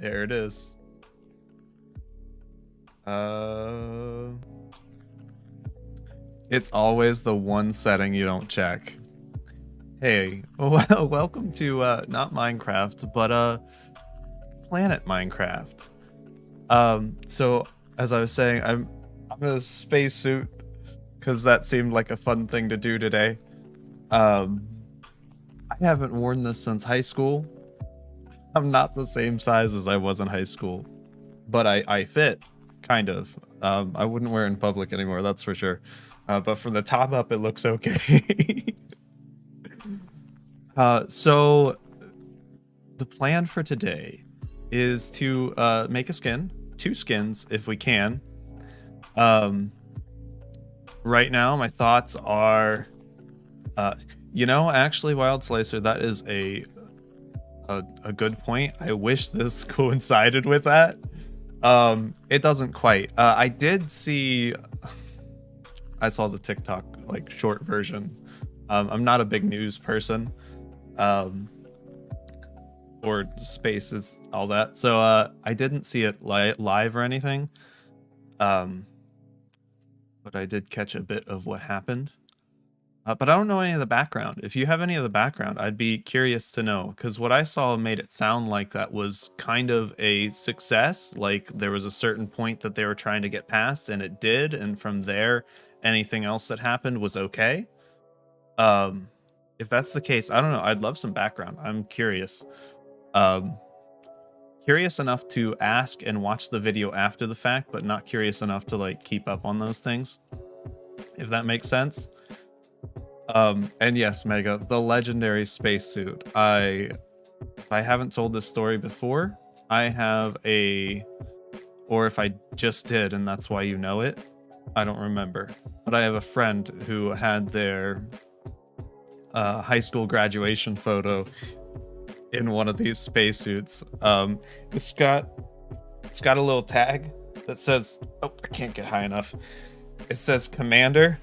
There it is. It's always the one setting you don't check. Hey, well, welcome to not Minecraft, but Planet Minecraft. So as I was saying, I'm in a spacesuit because that seemed like a fun thing to do today. I haven't worn this since high school. I'm not the same size as I was in high school, but I fit, kind of. I wouldn't wear it in public anymore, that's for sure. But from the top up, it looks okay. So the plan for today is to make a skin, 2 skins if we can. Right now, my thoughts are, actually, Wild Slicer, that is a good point. I wish this coincided with that. It doesn't quite. I saw the TikTok like short version. I'm not a big news person, or spaces, all that. So I didn't see it live or anything. But I did catch a bit of what happened. But I don't know any of the background. If you have any of the background, I'd be curious to know, because what I saw made it sound like that was kind of a success. Like there was a certain point that they were trying to get past, and it did. And from there, anything else that happened was okay. If that's the case, I don't know. I'd love some background. I'm curious. Curious enough to ask and watch the video after the fact, but not curious enough to like keep up on those things, if that makes sense. And yes, Mega, the legendary spacesuit. If I haven't told this story before, I have or if I just did and that's why you know it, I don't remember. But I have a friend who had their high school graduation photo in one of these spacesuits. It's got a little tag that says, oh, I can't get high enough. It says Commander,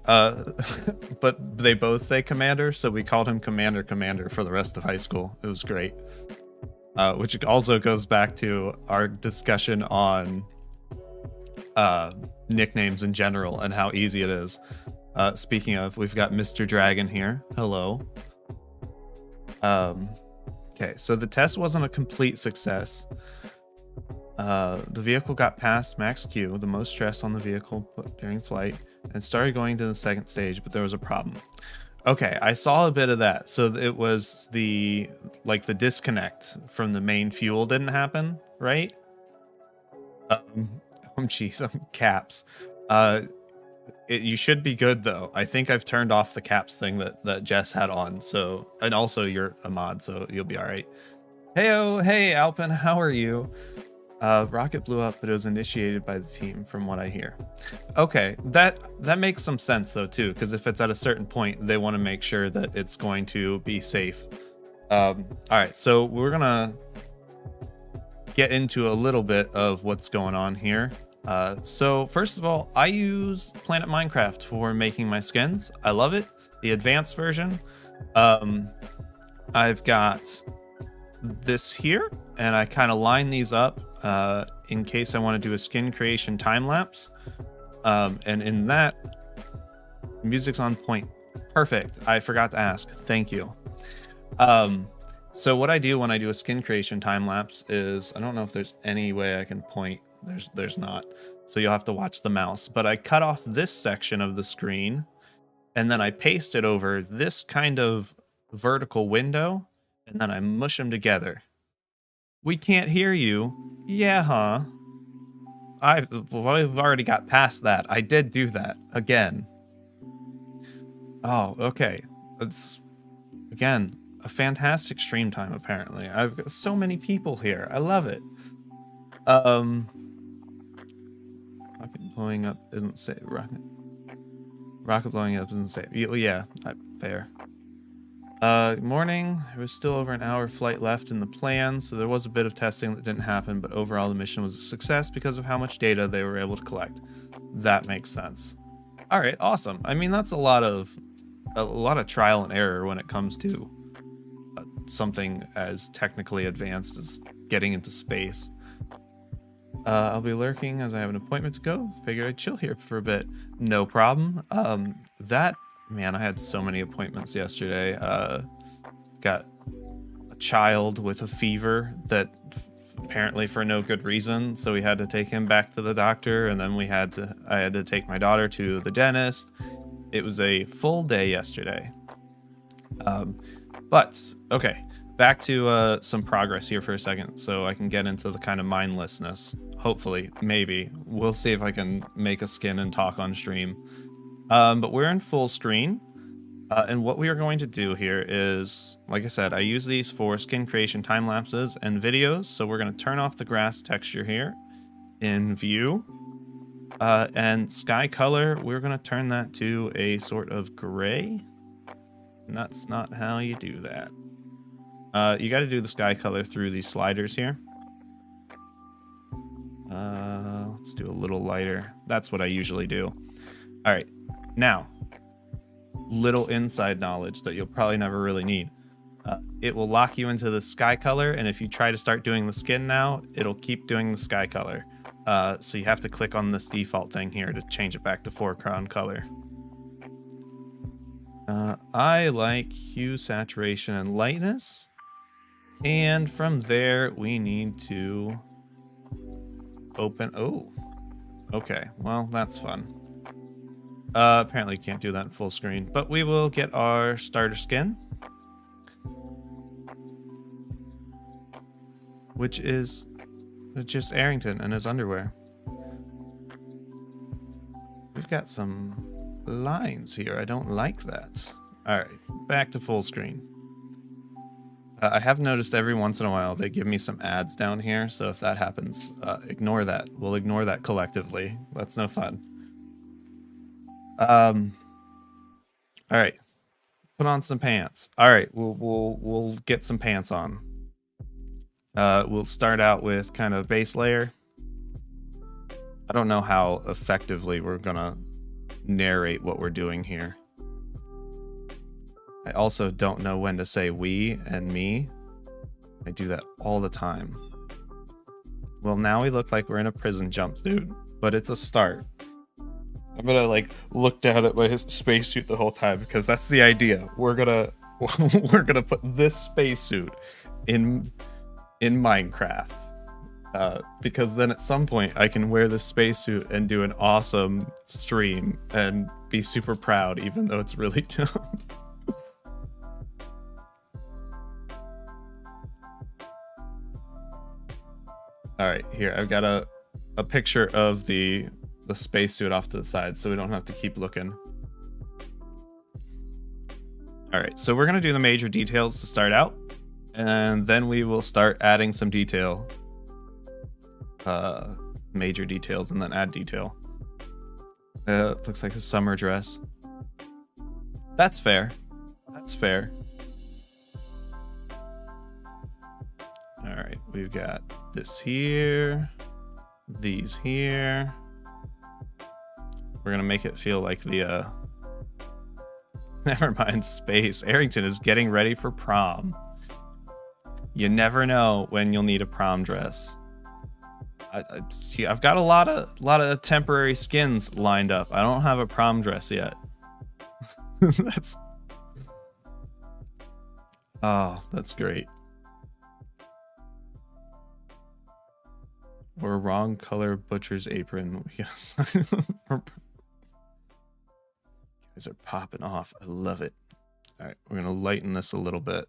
but they both say Commander, so we called him Commander for the rest of high school. It was great. Which also goes back to our discussion on nicknames in general and how easy it is. Speaking of, we've got Mr. Dragon here. Hello. Okay, so the test wasn't a complete success. The vehicle got past max Q, the most stress on the vehicle during flight, and started going to the second stage, but there was a problem. Okay, I saw a bit of that. So it was the disconnect from the main fuel didn't happen, right? Geez, caps. You should be good though. I think I've turned off the caps thing that Jess had on. So, and also you're a mod, so you'll be all right. Hey Alpin, how are you? Rocket blew up, but it was initiated by the team, from what I hear. Okay, that makes some sense though too, because if it's at a certain point, they want to make sure that it's going to be safe. All right, so we're gonna get into a little bit of what's going on here. So first of all, I use Planet Minecraft for making my skins. I love it. The advanced version. I've got this here, and I kind of line these up in case I want to do a skin creation time lapse. And in that, music's on point. Perfect. I forgot to ask. Thank you. So what I do when I do a skin creation time lapse is, I don't know if there's any way I can point. There's not, so you'll have to watch the mouse, but I cut off this section of the screen and then I paste it over this kind of vertical window, and then I mush them together. We can't hear you. Yeah, huh? I've already got past that. I did do that again. Oh, okay. It's again a fantastic stream time apparently. I've got so many people here. I love it. Rocket blowing up isn't safe. Rocket blowing up isn't safe. Yeah, fair. Morning. There was still over an hour flight left in the plan, so there was a bit of testing that didn't happen, but overall the mission was a success because of how much data they were able to collect. That makes sense. All right, awesome. I mean, that's a lot of trial and error when it comes to something as technically advanced as getting into space. I'll be lurking as I have an appointment to go. Figure I'd chill here for a bit. No problem. Man, I had so many appointments yesterday. Got a child with a fever that apparently for no good reason, so we had to take him back to the doctor, and then I had to take my daughter to the dentist. It was a full day yesterday. But okay, back to some progress here for a second, so I can get into the kind of mindlessness. Hopefully, maybe. We'll see if I can make a skin and talk on stream. But we're in full screen. And what we are going to do here is, like I said, I use these for skin creation time lapses and videos. So we're going to turn off the grass texture here in view. And sky color, we're going to turn that to a sort of gray. And that's not how you do that. You got to do the sky color through these sliders here. Let's do a little lighter. That's what I usually do. All right, now, little inside knowledge that you'll probably never really need. It will lock you into the sky color, and if you try to start doing the skin now, it'll keep doing the sky color. So you have to click on this default thing here to change it back to foreground color. I like hue, saturation, and lightness. And from there, we need to open... Oh, okay. Well, that's fun. Apparently can't do that in full screen, but we will get our starter skin, which is just Aerington and his underwear. We've got some lines here. I don't like that. All right, back to full screen. I have noticed every once in a while they give me some ads down here, so if that happens, ignore that. We'll ignore that collectively. That's no fun. All right, put on some pants. All right, we'll get some pants on. We'll start out with kind of base layer. I don't know how effectively we're gonna narrate what we're doing here. I also don't know when to say we and me. I do that all the time. Well, now we look like we're in a prison jumpsuit, but it's a start. I'm gonna like look down at my spacesuit the whole time because that's the idea. We're gonna put this spacesuit in Minecraft. Because then at some point I can wear this spacesuit and do an awesome stream and be super proud, even though it's really dumb. All right, here I've got a picture of the spacesuit off to the side, so we don't have to keep looking. All right, so we're gonna do the major details to start out, and then we will start adding some detail. Major details and then add detail. Looks like a summer dress. That's fair. That's fair. All right, we've got this here, these here. We're gonna make it feel like the never mind, space. Aerington is getting ready for prom. You never know when you'll need a prom dress. I've got a lot of temporary skins lined up. I don't have a prom dress yet. That's great. Or wrong color butcher's apron. Yes. You guys are popping off. I love it. All right, we're gonna lighten this a little bit.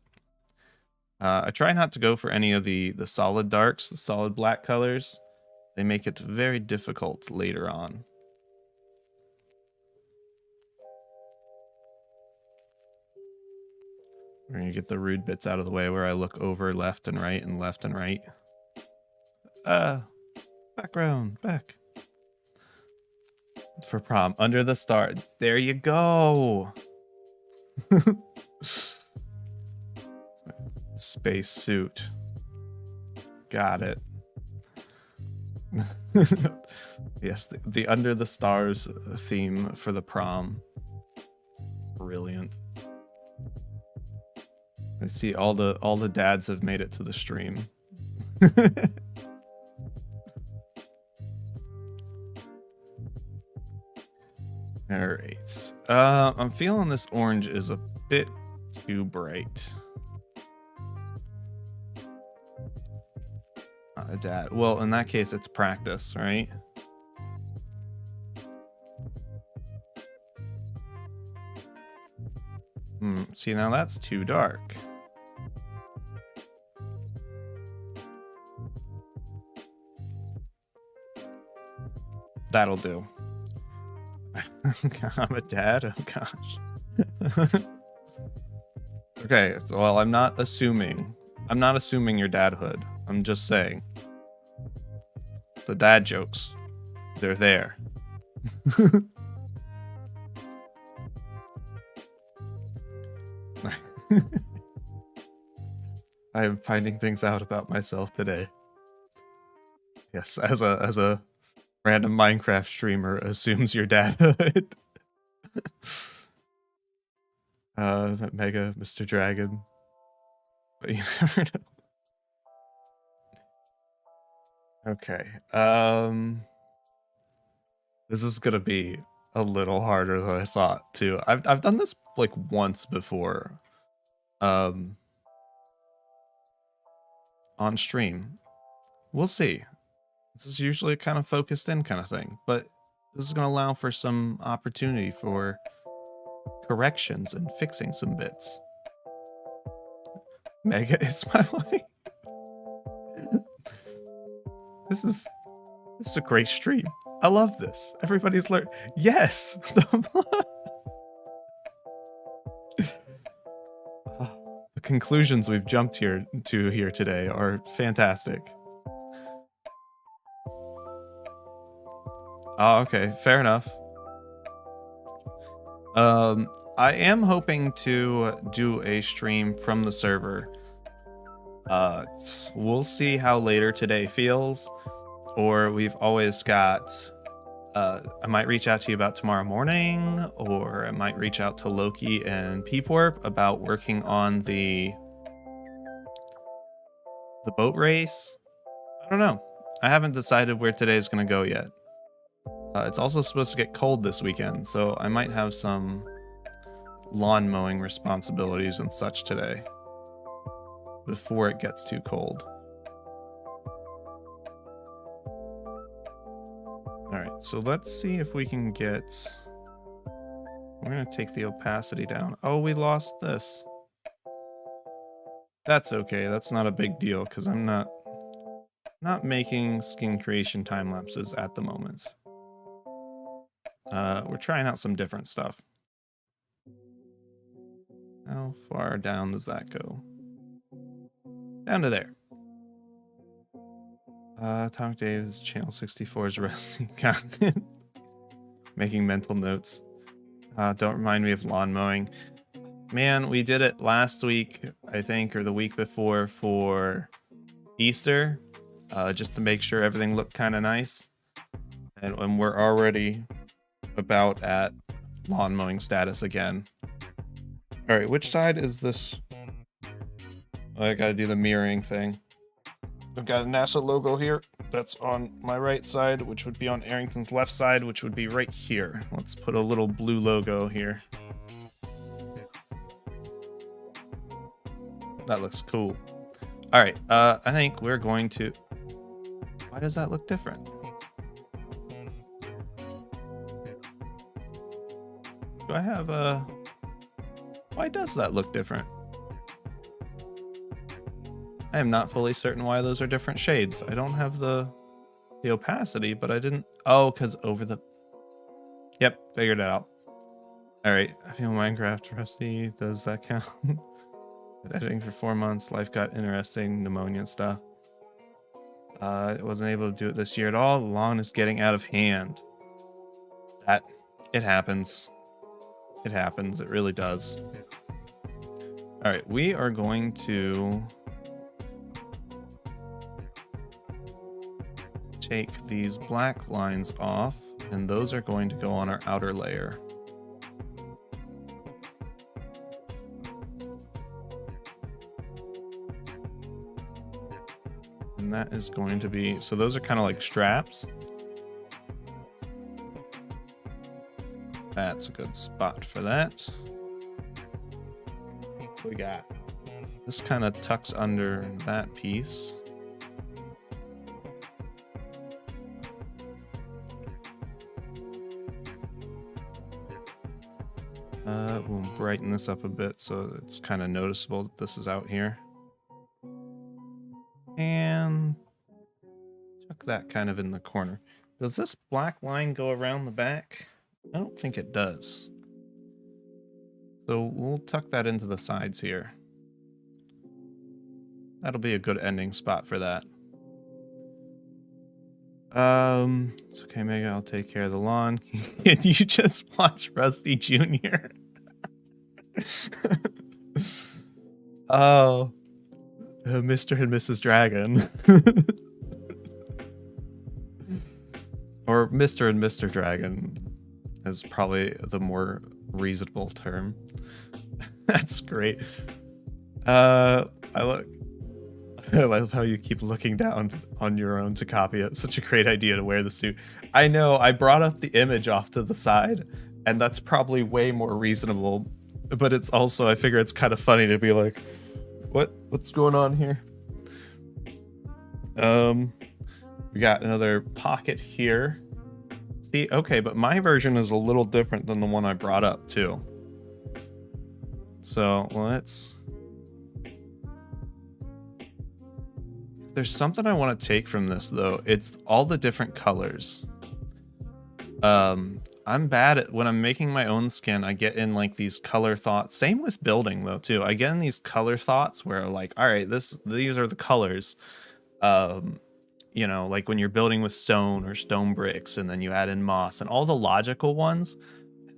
I try not to go for any of the solid darks, the solid black colors. They make it very difficult later on. We're gonna get the rude bits out of the way where I look over left and right and left and right. Background, back. For prom, under the star. There you go. Space suit. Got it. Yes, the under the stars theme for the prom. Brilliant. I see all the dads have made it to the stream. All right. I'm feeling this orange is a bit too bright. Dad. Well, in that case, it's practice, right? See, now that's too dark. That'll do. I'm a dad? Oh, gosh. Okay, well, I'm not assuming your dadhood. I'm just saying. The dad jokes, they're there. I am finding things out about myself today. Yes, as a random Minecraft streamer assumes your dadhood. Mega Mr. Dragon. But you never know. Okay. This is gonna be a little harder than I thought too. I've done this like once before. On stream. We'll see. This is usually a kind of focused in kind of thing, but this is gonna allow for some opportunity for corrections and fixing some bits. Mega is my life. This is a great stream. I love this. Everybody's learned. Yes. The conclusions we've jumped here today are fantastic. Oh, okay, fair enough. I am hoping to do a stream from the server. We'll see how later today feels, or we've always got, I might reach out to you about tomorrow morning, or I might reach out to Loki and Peeporp about working on the boat race. I don't know. I haven't decided where today is going to go yet. It's also supposed to get cold this weekend, so I might have some lawn mowing responsibilities and such today before it gets too cold. Alright, so let's see if we can get... We're going to take the opacity down. Oh, we lost this. That's okay, that's not a big deal, because I'm not making skin creation time lapses at the moment. We're trying out some different stuff. How far down does that go? Down to there. Atomic Dave's channel 64 is resting. Making mental notes. Don't remind me of lawn mowing. Man, we did it last week, I think, or the week before for Easter, just to make sure everything looked kind of nice. And we're already about at lawn mowing status again. All right, which side is this? Oh, I gotta do the mirroring thing. I've got a NASA logo here. That's on my right side, which would be on Aerington's left side, which would be right here. Let's put a little blue logo here. That looks cool. All right, I think we're going to... Why does that look different? Do I have a... Why does that look different? I am not fully certain why those are different shades. I don't have the opacity, but I didn't... Oh, because over the... Yep, figured it out. All right, I feel Minecraft rusty. Does that count? Been editing for 4 months. Life got interesting. Pneumonia and stuff. I wasn't able to do it this year at all. The lawn is getting out of hand. It happens. It happens. It really does. All right, we are going to take these black lines off, and those are going to go on our outer layer. And that is going to be, so those are kind of like straps. That's a good spot for that. We got this kind of tucks under that piece. We'll brighten this up a bit so it's kind of noticeable that this is out here. And tuck that kind of in the corner. Does this black line go around the back? I don't think it does. So we'll tuck that into the sides here. That'll be a good ending spot for that. It's okay, Mega, I'll take care of the lawn. Can you just watch Rusty Jr.? Oh, Mr. and Mrs. Dragon. Or Mr. and Mr. Dragon is probably the more reasonable term. That's great. I love how you keep looking down on your own to copy it. Such a great idea to wear the suit. I know, I brought up the image off to the side, and that's probably way more reasonable. But it's also, I figure it's kind of funny to be like, what's going on here? We got another pocket here. See, okay, but my version is a little different than the one I brought up too. So let's... There's something I want to take from this though. It's all the different colors. I'm bad at, when I'm making my own skin, I get in like these color thoughts. Same with building though too. I get in these color thoughts where like, all right, these are the colors. You know, like when you're building with stone or stone bricks and then you add in moss and all the logical ones.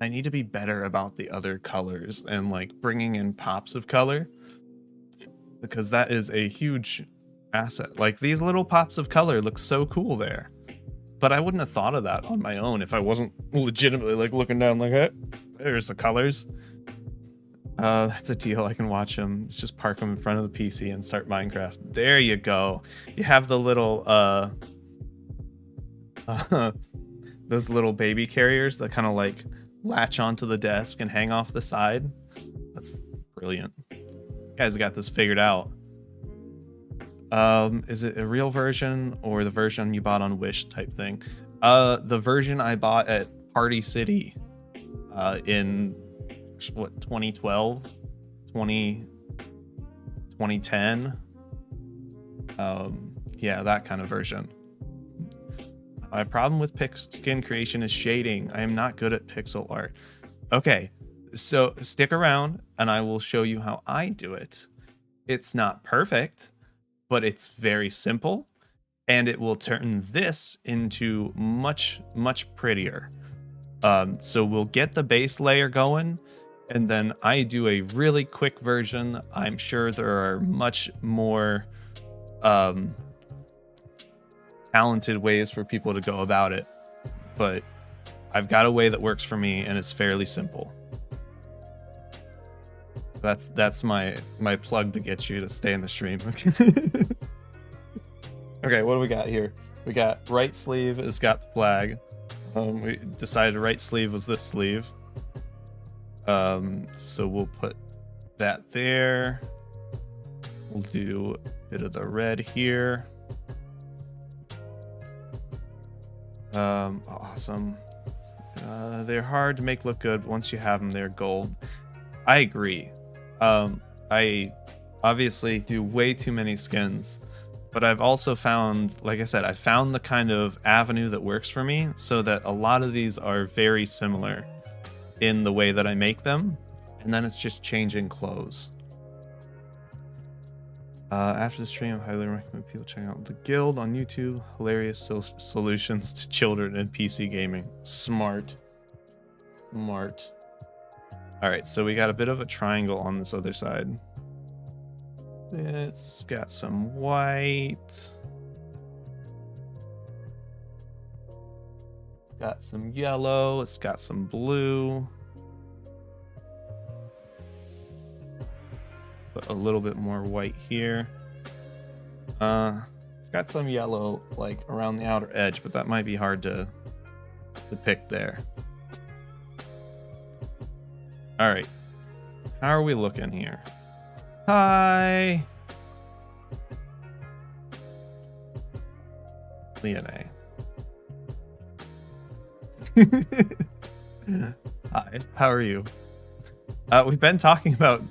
I need to be better about the other colors and like bringing in pops of color, because that is a huge asset. Like these little pops of color look so cool there, but I wouldn't have thought of that on my own if I wasn't legitimately like looking down like, hey, there's the colors. That's a deal. I can watch them. Just park them in front of the PC and start Minecraft. There you go. You have the little those little baby carriers that kind of like latch onto the desk and hang off the side. That's brilliant. You guys got this figured out. Is it a real version or the version you bought on Wish type thing? The version I bought at Party City in what, 2012, 2010. Yeah, that kind of version. My problem with skin creation is shading. I am not good at pixel art. Okay, so stick around and I will show you how I do it. It's not perfect, but it's very simple, and it will turn this into much, much prettier. So we'll get the base layer going, and then I do a really quick version. I'm sure there are much more talented ways for people to go about it, but I've got a way that works for me, and it's fairly simple. That's my plug to get you to stay in the stream. Okay, what do we got here? We got right sleeve has got the flag. We decided right sleeve was this sleeve. So we'll put that there. We'll do a bit of the red here. Awesome. They're hard to make look good. Once you have them, they're gold. I agree. I obviously do way too many skins, but I've also found, like I said, I found the kind of avenue that works for me, so that a lot of these are very similar in the way that I make them, and then it's just changing clothes. After the stream, I highly recommend people check out the Guild on YouTube. Hilarious solutions to children and PC gaming. Smart. Smart. All right, so we got a bit of a triangle on this other side. It's got some white. It's got some yellow. It's got some blue. Put a little bit more white here. It's Got some yellow like around the outer edge, but that might be hard to depict there. All right, how are we looking here? Hi, LEONÉ. Hi, how are you? We've been talking about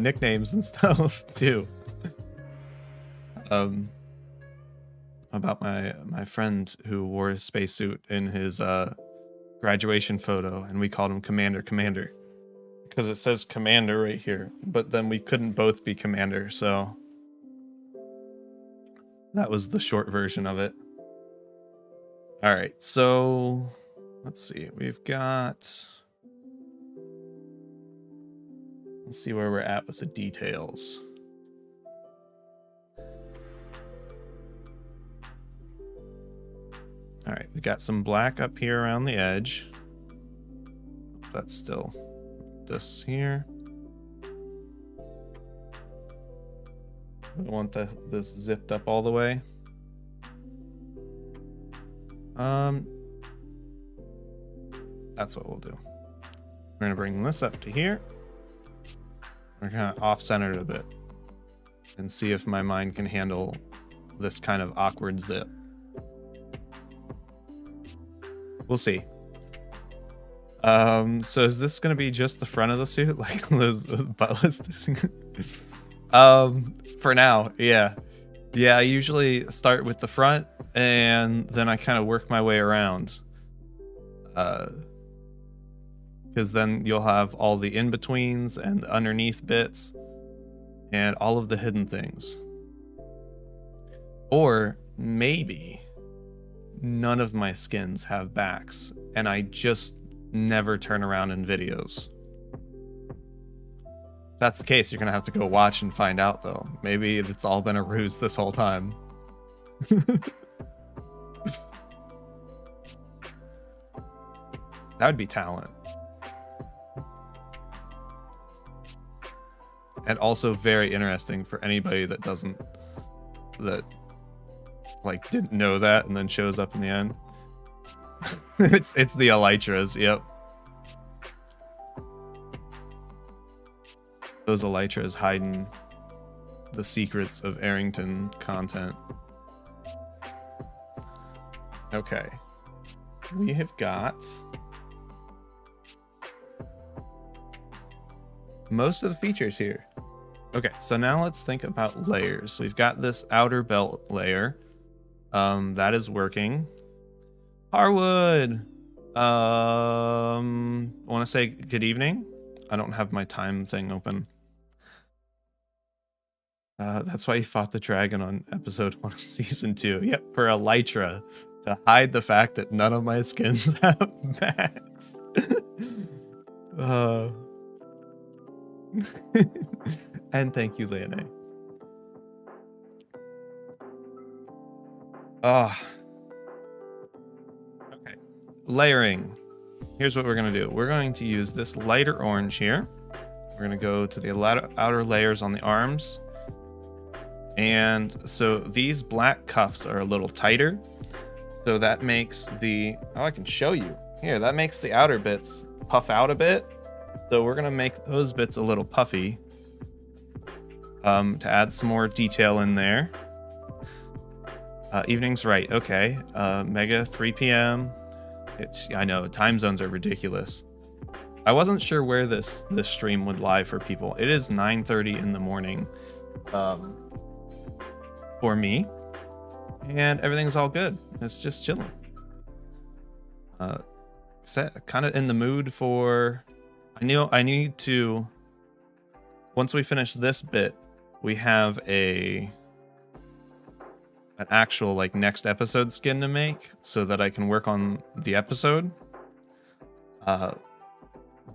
nicknames and stuff too. About my friend who wore his spacesuit in his graduation photo, and we called him Commander because it says Commander right here, but then we couldn't both be Commander, so that was the short version of it. All right, so let's see. Let's see where we're at with the details. All right, we got some black up here around the edge. That's still this here. I don't want this zipped up all the way. That's what we'll do. We're gonna bring this up to here. We're kind of off-center it a bit and see if my mind can handle this kind of awkward zip. We'll see. So is this gonna be just the front of the suit, like those buttless? For now, yeah. I usually start with the front and then I kind of work my way around. Because then you'll have all the in-betweens and the underneath bits and all of the hidden things. Or maybe none of my skins have backs and I just never turn around in videos. If that's the case, you're gonna have to go watch and find out though. Maybe it's all been a ruse this whole time. That would be talent. And also very interesting for anybody that like didn't know that and then shows up in the end. it's the elytras, yep. Those elytras hiding the secrets of Aerington content. Okay. We have got most of the features here. Okay, so now let's think about layers. We've got this outer belt layer. That is working. Harwood! I want to say good evening. I don't have my time thing open. That's why you fought the dragon on episode 1 of season 2. Yep, for elytra. To hide the fact that none of my skins have backs. And thank you, LEONÉ. Okay. Layering. Here's what we're going to do. We're going to use this lighter orange here. We're going to go to the outer layers on the arms. And so these black cuffs are a little tighter. So that makes the... Oh, I can show you. Here, that makes the outer bits puff out a bit. So we're going to make those bits a little puffy. To add some more detail in there. Evening's right. Okay. Mega 3 p.m. I know, time zones are ridiculous. I wasn't sure where this stream would lie for people. It is 9:30 in the morning for me. And everything's all good. It's just chilling. Kind of in the mood for... I need to... Once we finish this bit, we have an actual like next episode skin to make so that I can work on the episode. But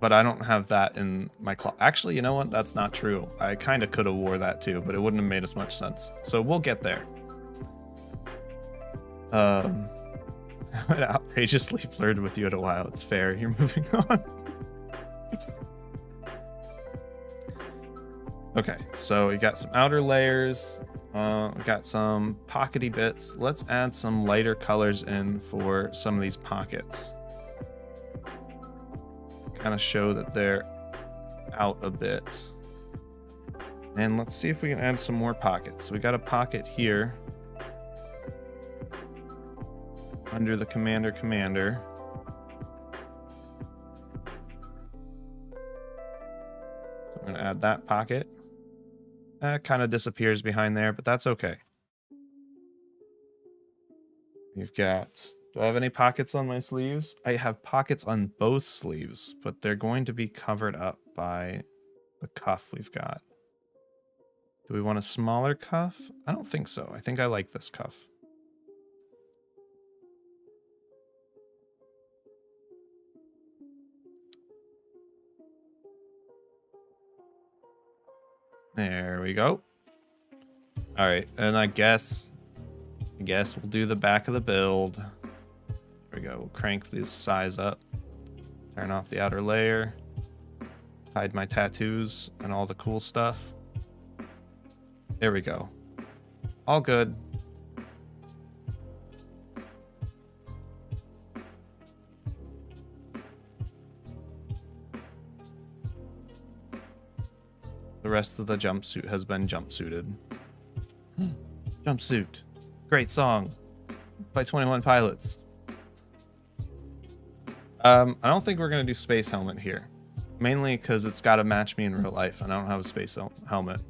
I don't have that in my closet. Actually, you know what? That's not true. I kind of could have wore that too, but it wouldn't have made as much sense. So we'll get there. I would outrageously flirted with you in a while. It's fair. You're moving on. Okay, so we got some outer layers. We got some pockety bits. Let's add some lighter colors in for some of these pockets. Kind of show that they're out a bit. And let's see if we can add some more pockets. We got a pocket here under the commander. So I'm going to add that pocket. That kind of disappears behind there, but that's okay. We've got... Do I have any pockets on my sleeves? I have pockets on both sleeves, but they're going to be covered up by the cuff we've got. Do we want a smaller cuff? I don't think so. I think I like this cuff. There we go. All right, and I guess we'll do the back of the build. There we go. We'll crank this size up. Turn off the outer layer. Hide my tattoos and all the cool stuff. There we go. All good. The rest of the jumpsuit has been jumpsuited. Jumpsuit. Great song by 21 Pilots. I don't think we're going to do space helmet here. Mainly because it's got to match me in real life, and I don't have a space helmet.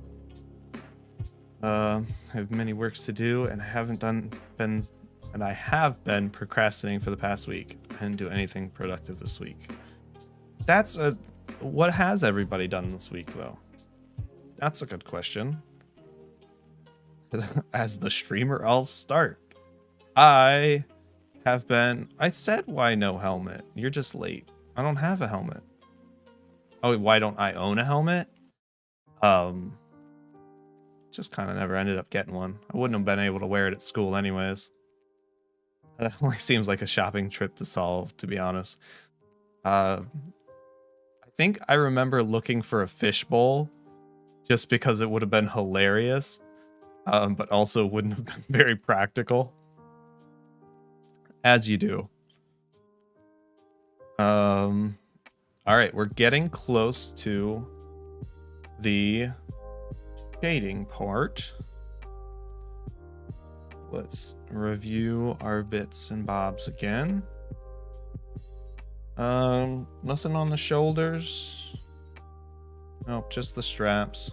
I have many works to do, and I have been procrastinating for the past week. I didn't do anything productive this week. What has everybody done this week, though? That's a good question. As the streamer, I'll start. I said why no helmet? You're just late. I don't have a helmet. Oh, why don't I own a helmet? Just kind of never ended up getting one. I wouldn't have been able to wear it at school anyways. That only seems like a shopping trip to solve, to be honest. I think I remember looking for a fishbowl just because it would have been hilarious, but also wouldn't have been very practical. As you do. All right, we're getting close to the shading part. Let's review our bits and bobs again. Nothing on the shoulders. Nope, just the straps.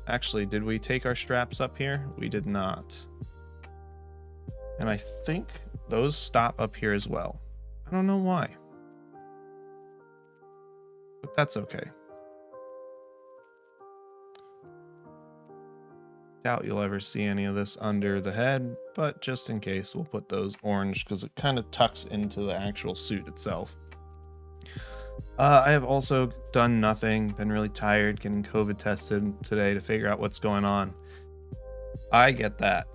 Actually, did we take our straps up here? We did not. And I think those stop up here as well. I don't know why. But that's okay. Doubt you'll ever see any of this under the head, but just in case, we'll put those orange because it kind of tucks into the actual suit itself. I have also done nothing, been really tired, getting COVID tested today to figure out what's going on. I get that.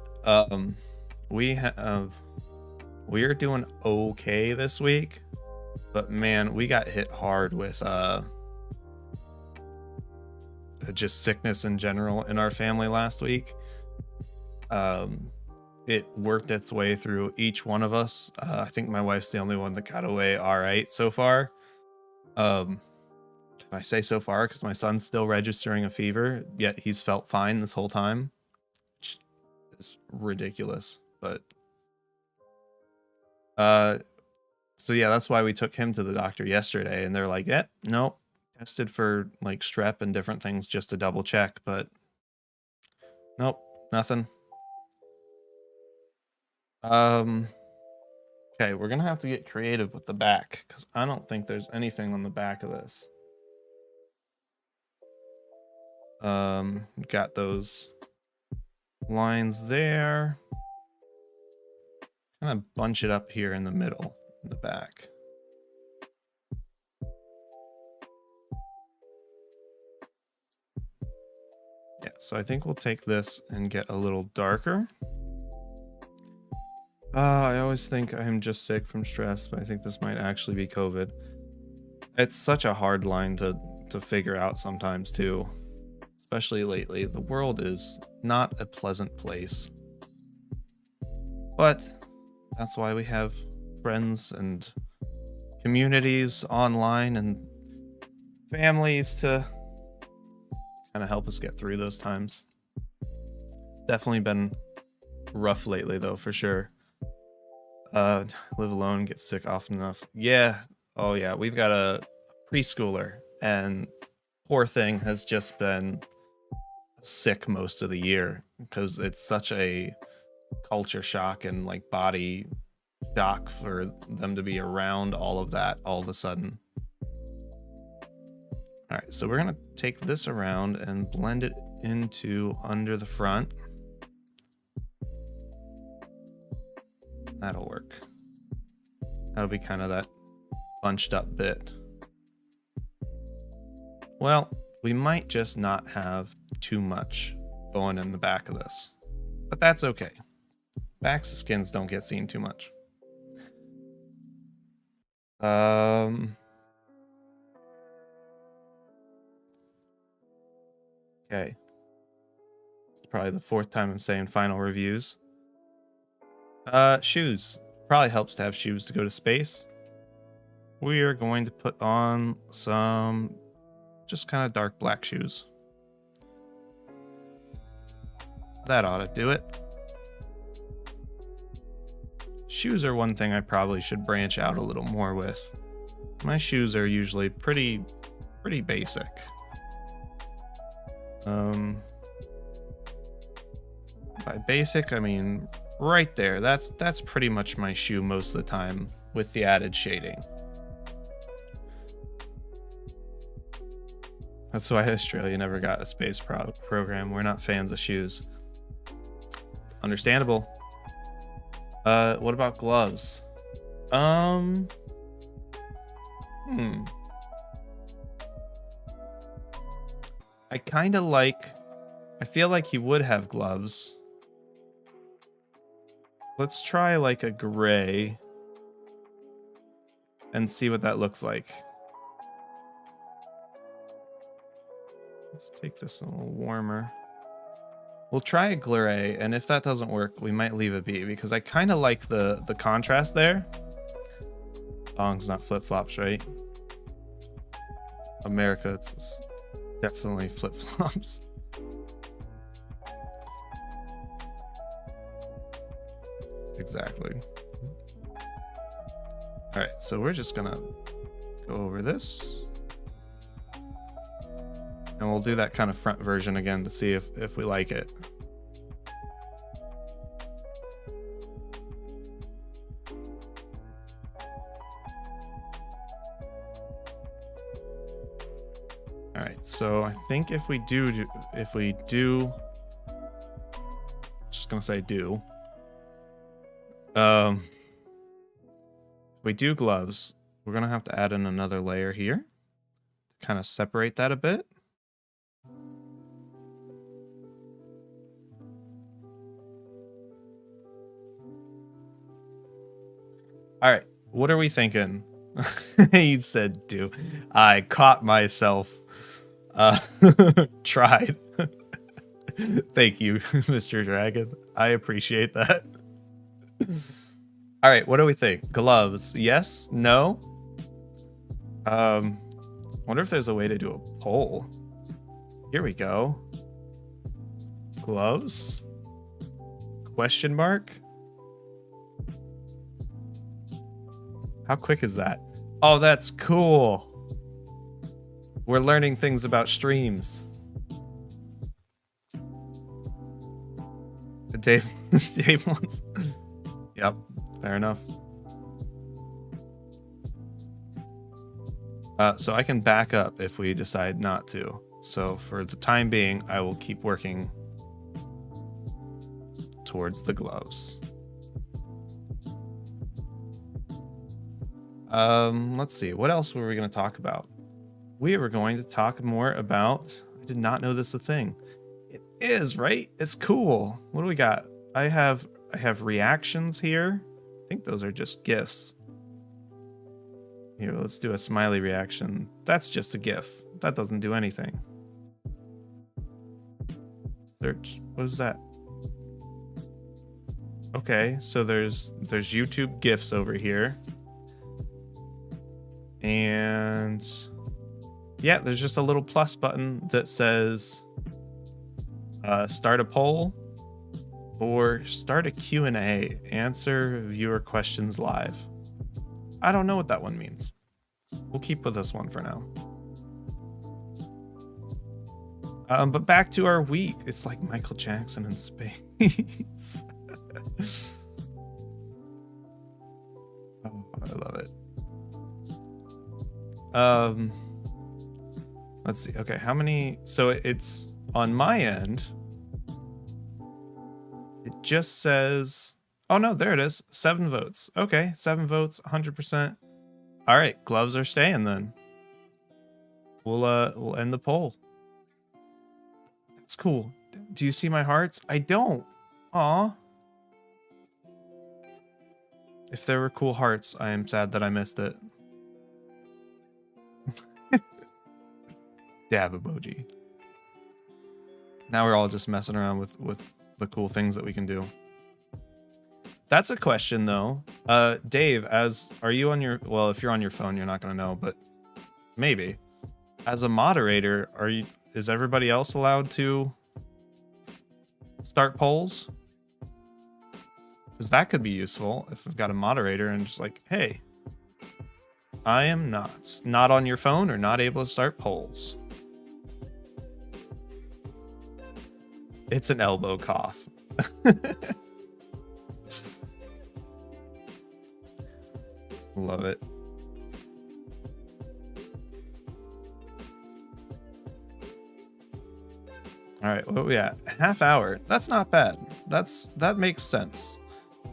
We're doing okay this week, but man, we got hit hard with just sickness in general in our family last week. It worked its way through each one of us. I think my wife's the only one that got away all right so far. I say so far because my son's still registering a fever, yet he's felt fine this whole time. It's ridiculous, but so yeah, that's why we took him to the doctor yesterday, and they're like, "Yep, nope, tested for like strep and different things just to double check, but nope, nothing." Okay, we're gonna have to get creative with the back because I don't think there's anything on the back of this. Got those lines there. Kind of bunch it up here in the middle, in the back. Yeah, so I think we'll take this and get a little darker. I always think I'm just sick from stress, but I think this might actually be COVID. It's such a hard line to figure out sometimes too, especially lately. The world is not a pleasant place. But that's why we have friends and communities online and families to kind of help us get through those times. Definitely been rough lately though, for sure. Live alone, get sick often enough. Yeah. Oh yeah, we've got a preschooler and poor thing has just been sick most of the year because it's such a culture shock and like body shock for them to be around all of that all of a sudden. All right, so we're gonna take this around and blend it into under the front. That'll work. That'll be kind of that bunched up bit. Well, we might just not have too much going in the back of this, but that's okay. Backs of skins don't get seen too much. Okay. It's probably the 4th time I'm saying final reviews. Shoes. Probably helps to have shoes to go to space. We are going to put on some just kind of dark black shoes. That ought to do it. Shoes are one thing I probably should branch out a little more with. My shoes are usually pretty basic. By basic, I mean right there. That's pretty much my shoe most of the time with the added shading. That's why Australia never got a space program. We're not fans of shoes. Understandable. What about gloves? I kind of like... I feel like he would have gloves. Let's try like a gray and see what that looks like. Let's take this a little warmer. We'll try a gray, and if that doesn't work, we might leave it be, because I kind of like the contrast there. Thongs, not flip-flops, right? America, it's definitely flip-flops. Exactly. All right, so we're just gonna go over this. And we'll do that kind of front version again to see if we like it. All right, so I think if we do, just gonna say do. If we do gloves, we're gonna have to add in another layer here to kind of separate that a bit. All right, what are we thinking? He said do. I caught myself. Tried. Thank you, Mr. Dragon. I appreciate that. All right, what do we think? Gloves, yes? No? Wonder if there's a way to do a poll. Here we go. Gloves? Question mark? How quick is that? Oh, that's cool. We're learning things about streams. Dave wants... Yep, fair enough. So I can back up if we decide not to. So for the time being, I will keep working towards the gloves. Let's see. What else were we going to talk about? We were going to talk more about... I did not know this is a thing. It is, right? It's cool. What do we got? I have reactions here. I think those are just GIFs. Here, let's do a smiley reaction. That's just a GIF. That doesn't do anything. Search. What is that? Okay, so there's YouTube GIFs over here. And yeah, there's just a little plus button that says start a poll or start a Q&A, answer viewer questions live. I don't know what that one means. We'll keep with this one for now. But back to our week. It's like Michael Jackson in space. Oh, I love it. Let's see. Okay, how many? So it's on my end. It just says, oh no, there it is. 7 votes. Okay, 7 votes, 100%. All right, gloves are staying then. We'll end the poll. That's cool. Do you see my hearts? I don't. Aw. If there were cool hearts, I am sad that I missed it. Dab emoji. Now we're all just messing around with the cool things that we can do. That's a question though. Dave, are you on your, well, if you're on your phone, you're not gonna know, but maybe. As a moderator, is everybody else allowed to start polls? Because that could be useful if we've got a moderator and just like, hey, I am not on your phone or not able to start polls. It's an elbow cough. Love it. All right, what are we at? Half hour. That's not bad. That makes sense.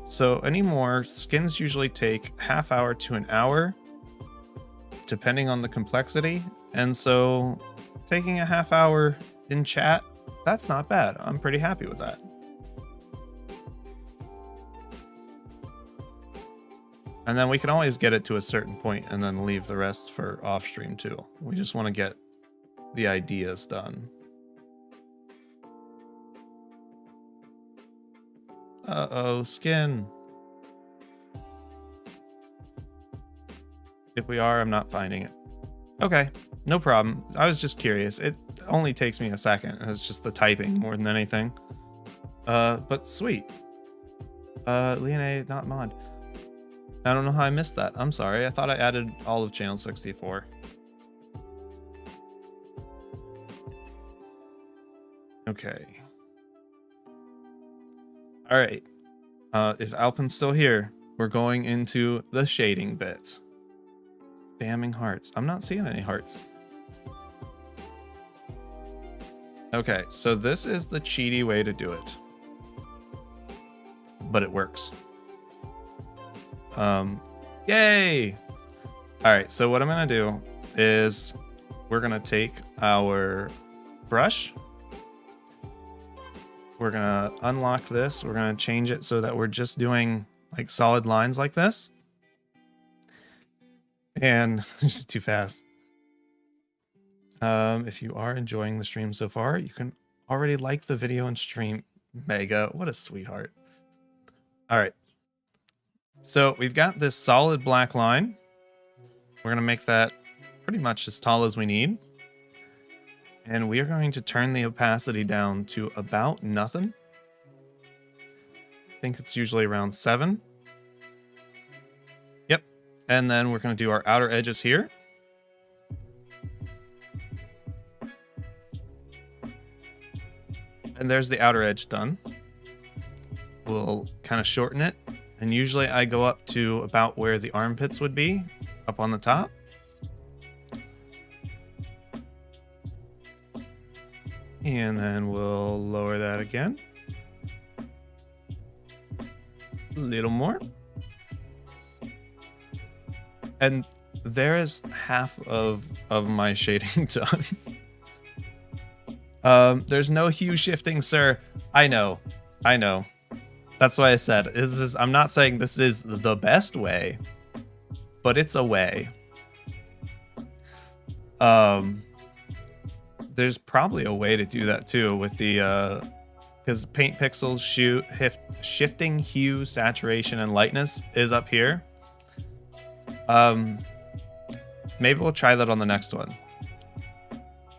So anymore, skins usually take half hour to an hour, depending on the complexity. And so taking a half hour in chat, that's not bad. I'm pretty happy with that. And then we can always get it to a certain point and then leave the rest for off stream too. We just want to get the ideas done. Uh-oh, skin. If we are, I'm not finding it. Okay, no problem. I was just curious. It only takes me a second. It's just the typing more than anything. But sweet. LEONÉ, not mod. I don't know how I missed that. I'm sorry. I thought I added all of channel 64. Okay. All right. If Alpin's still here, we're going into the shading bit. Spamming hearts. I'm not seeing any hearts. Okay, so this is the cheaty way to do it. But it works. Yay! All right, so what I'm gonna do is we're gonna take our brush. We're gonna unlock this. We're gonna change it so that we're just doing like solid lines like this. And it's just too fast. If you are enjoying the stream so far, you can already like the video and stream. Mega, what a sweetheart. All right. So we've got this solid black line. We're going to make that pretty much as tall as we need. And we are going to turn the opacity down to about nothing. I think it's usually around 7. Yep. And then we're going to do our outer edges here. And there's the outer edge done. We'll kind of shorten it. And usually I go up to about where the armpits would be, up on the top. And then we'll lower that again. A little more. And there is half of my shading done. There's no hue shifting, sir. I know. That's why I said, I'm not saying this is the best way, but it's a way. There's probably a way to do that too with the because paint pixels, shifting hue, saturation, and lightness is up here. Maybe we'll try that on the next one.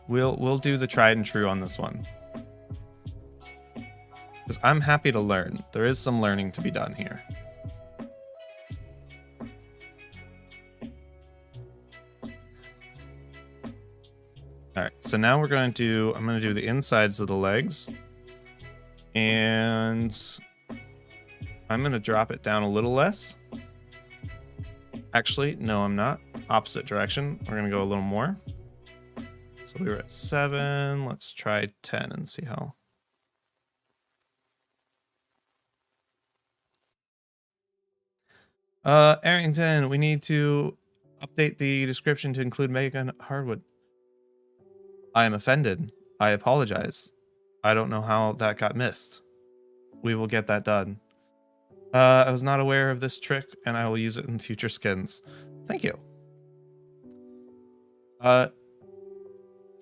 We'll do the tried and true on this one. Because I'm happy to learn. There is some learning to be done here. All right, so now I'm going to do the insides of the legs. And I'm going to drop it down a little less. Actually, no, I'm not. Opposite direction. We're going to go a little more. So we were at 7. Let's try 10 and see how. Aerington, we need to update the description to include Megan Hardwood. I am offended. I apologize. I don't know how that got missed. We will get that done. I was not aware of this trick, and I will use it in future skins. Thank you.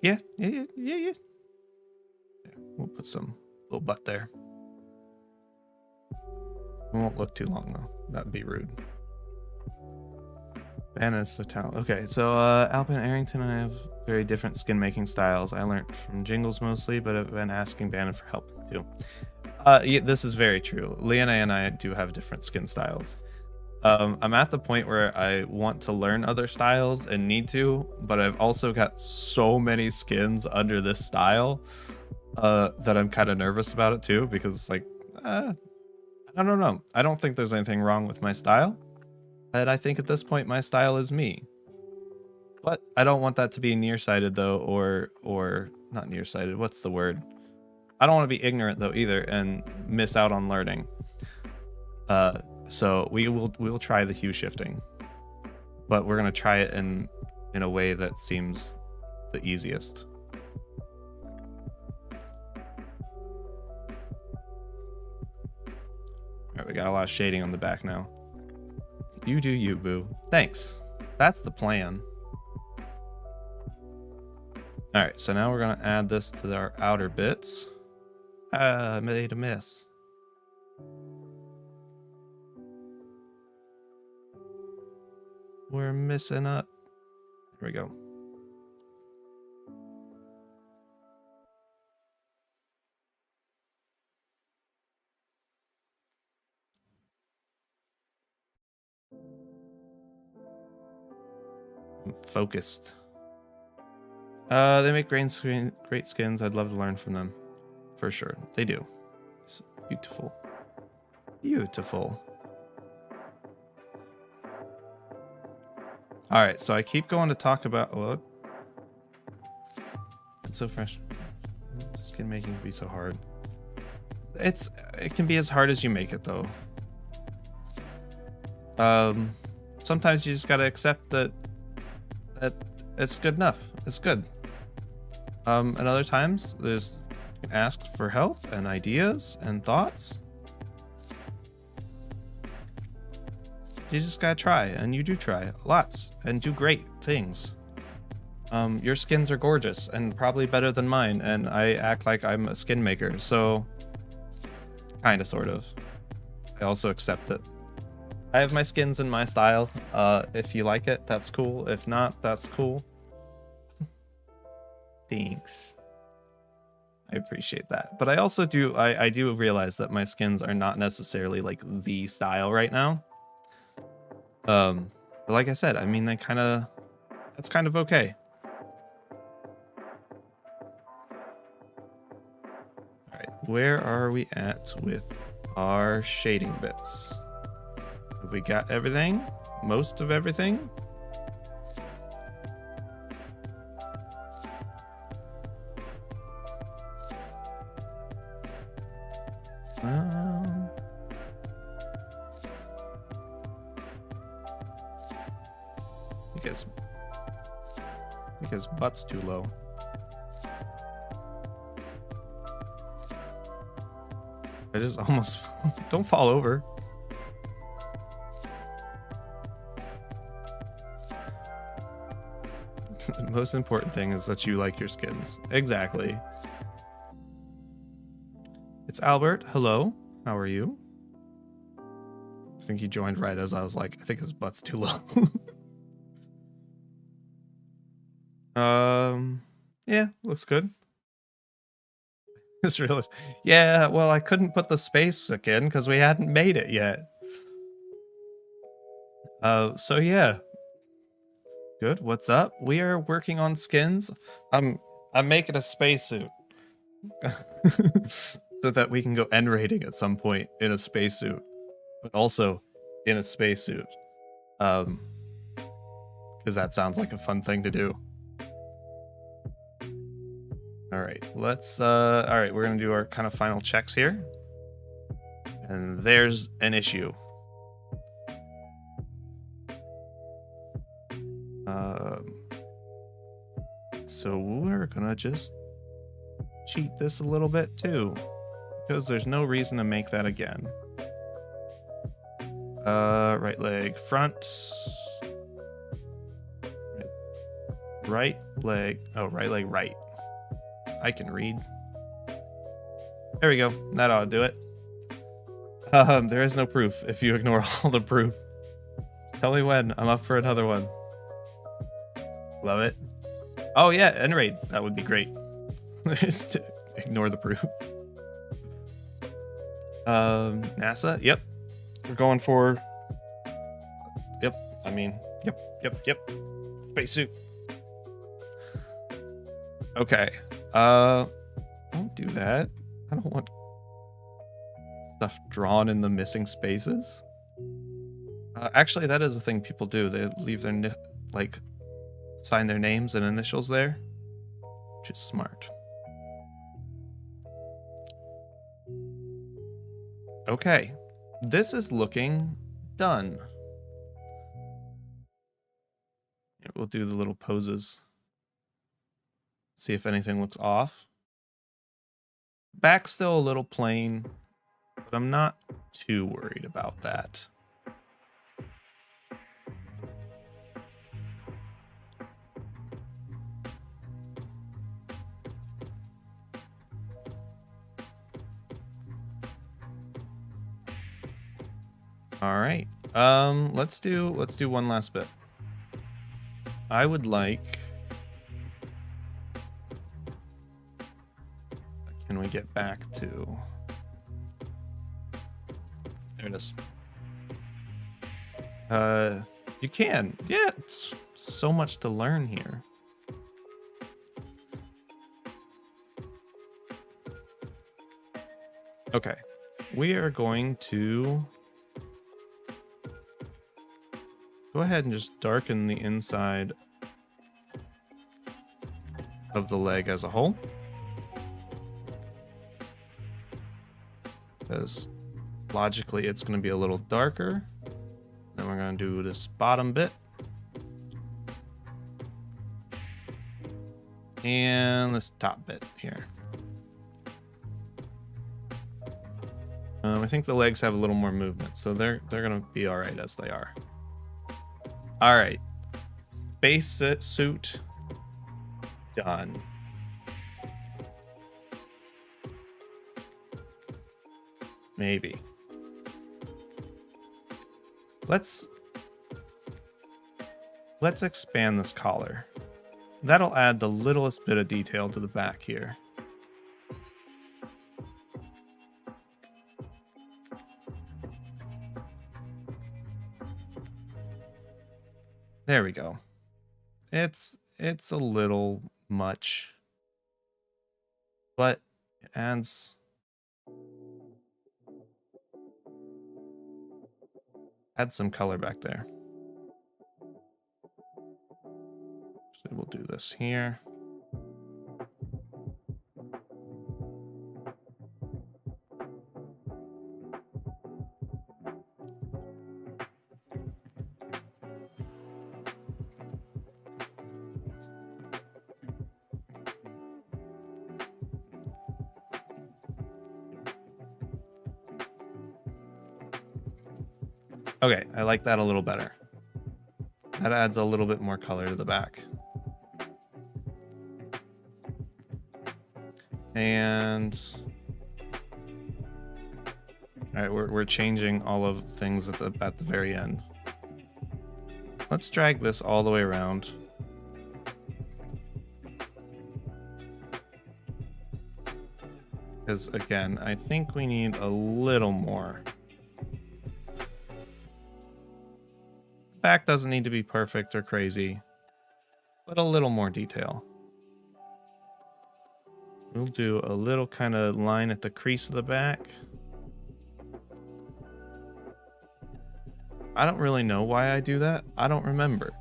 Yeah. We'll put some little butt there. It won't look too long, though. That'd be rude. Banna's the talent. Okay, so Alpin and Aerington and I have very different skin making styles. I learned from Jingles mostly, but I've been asking Banna for help too. Yeah, this is very true. LEONÉ and I do have different skin styles. I'm at the point where I want to learn other styles and need to, but I've also got so many skins under this style that I'm kind of nervous about it too, because like, I don't know. I don't think there's anything wrong with my style. And I think at this point my style is me. But I don't want that to be nearsighted though, or not nearsighted. What's the word? I don't want to be ignorant though either and miss out on learning. So we will try the hue shifting, but we're gonna try it in a way that seems the easiest. All right, we got a lot of shading on the back now. You do you, boo. Thanks. That's the plan. All right, so now we're gonna add this to our outer bits. I made a mess. We're missing up. Here we go. I'm focused. They make great skins. I'd love to learn from them. For sure. They do. It's beautiful. Beautiful. Alright, so I keep going to talk about... Look. It's so fresh. Skin making can be so hard. It can be as hard as you make it, though. Sometimes you just gotta accept that it's good enough. It's good. And other times, you can ask for help and ideas and thoughts. You just gotta try, and you do try lots and do great things. Your skins are gorgeous and probably better than mine, and I act like I'm a skin maker, so kind of, sort of. I also accept it. I have my skins in my style. If you like it, that's cool. If not, that's cool. Thanks. I appreciate that. But I also do, I do realize that my skins are not necessarily like the style right now. But like I said, I mean, that's kind of okay. All right, where are we at with our shading bits? Have we got everything? Most of everything? Because butt's too low. I just almost don't fall over. The most important thing is that you like your skins. Exactly. It's Albert. Hello. How are you? I think he joined right as I was like, I think his butt's too low. Yeah, looks good. Just realized, yeah, well, I couldn't put the space in because we hadn't made it yet. So yeah. Good, what's up? We are working on skins. I'm making a spacesuit. So that we can go N rating at some point in a spacesuit. But also in a spacesuit. Because that sounds like a fun thing to do. Alright, let's alright, we're gonna do our kind of final checks here. And there's an issue. So we're gonna just cheat this a little bit too, because there's no reason to make that again. Right leg front. Right leg, oh, right leg right. I can read. There we go, that ought to do it. There is no proof if you ignore all the proof. Tell me when, I'm up for another one. Love it. Oh yeah, N-Raid, that would be great. Just to ignore the proof. NASA, yep. We're going for, yep, I mean, yep. Spacesuit. Okay, don't do that. I don't want stuff drawn in the missing spaces. Actually, that is a thing people do. They leave their, like, sign their names and initials there, which is smart. Okay, this is looking done. We'll do the little poses. See if anything looks off. Back's still a little plain, but I'm not too worried about that. All right. Let's do one last bit. I would like, can we get back to, there it is. You can. Yeah, it's so much to learn here. Okay. We are going to go ahead and just darken the inside of the leg as a whole. Because logically it's going to be a little darker. Then we're going to do this bottom bit. And this top bit here. I think the legs have a little more movement, so they're going to be all right as they are. All right, space suit done. Maybe. Let's expand this collar. That'll add the littlest bit of detail to the back here. There we go. It's a little much, but it adds some color back there. So we'll do this here. Okay, I like that a little better. That adds a little bit more color to the back. And All right, we're changing all of things at the very end. Let's drag this all the way around. Because again, I think we need a little more. The back doesn't need to be perfect or crazy, but a little more detail. We'll do a little kind of line at the crease of the back. I don't really know why I do that. I don't remember.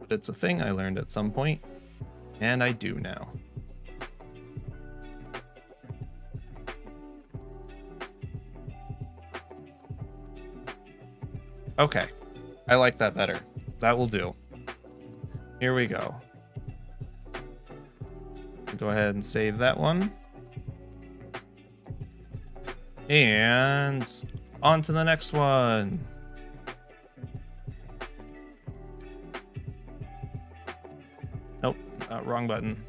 But it's a thing I learned at some point, and I do now. Okay, I like that better. That will do. Here we go. Go ahead and save that one. And on to the next one. Nope, wrong button.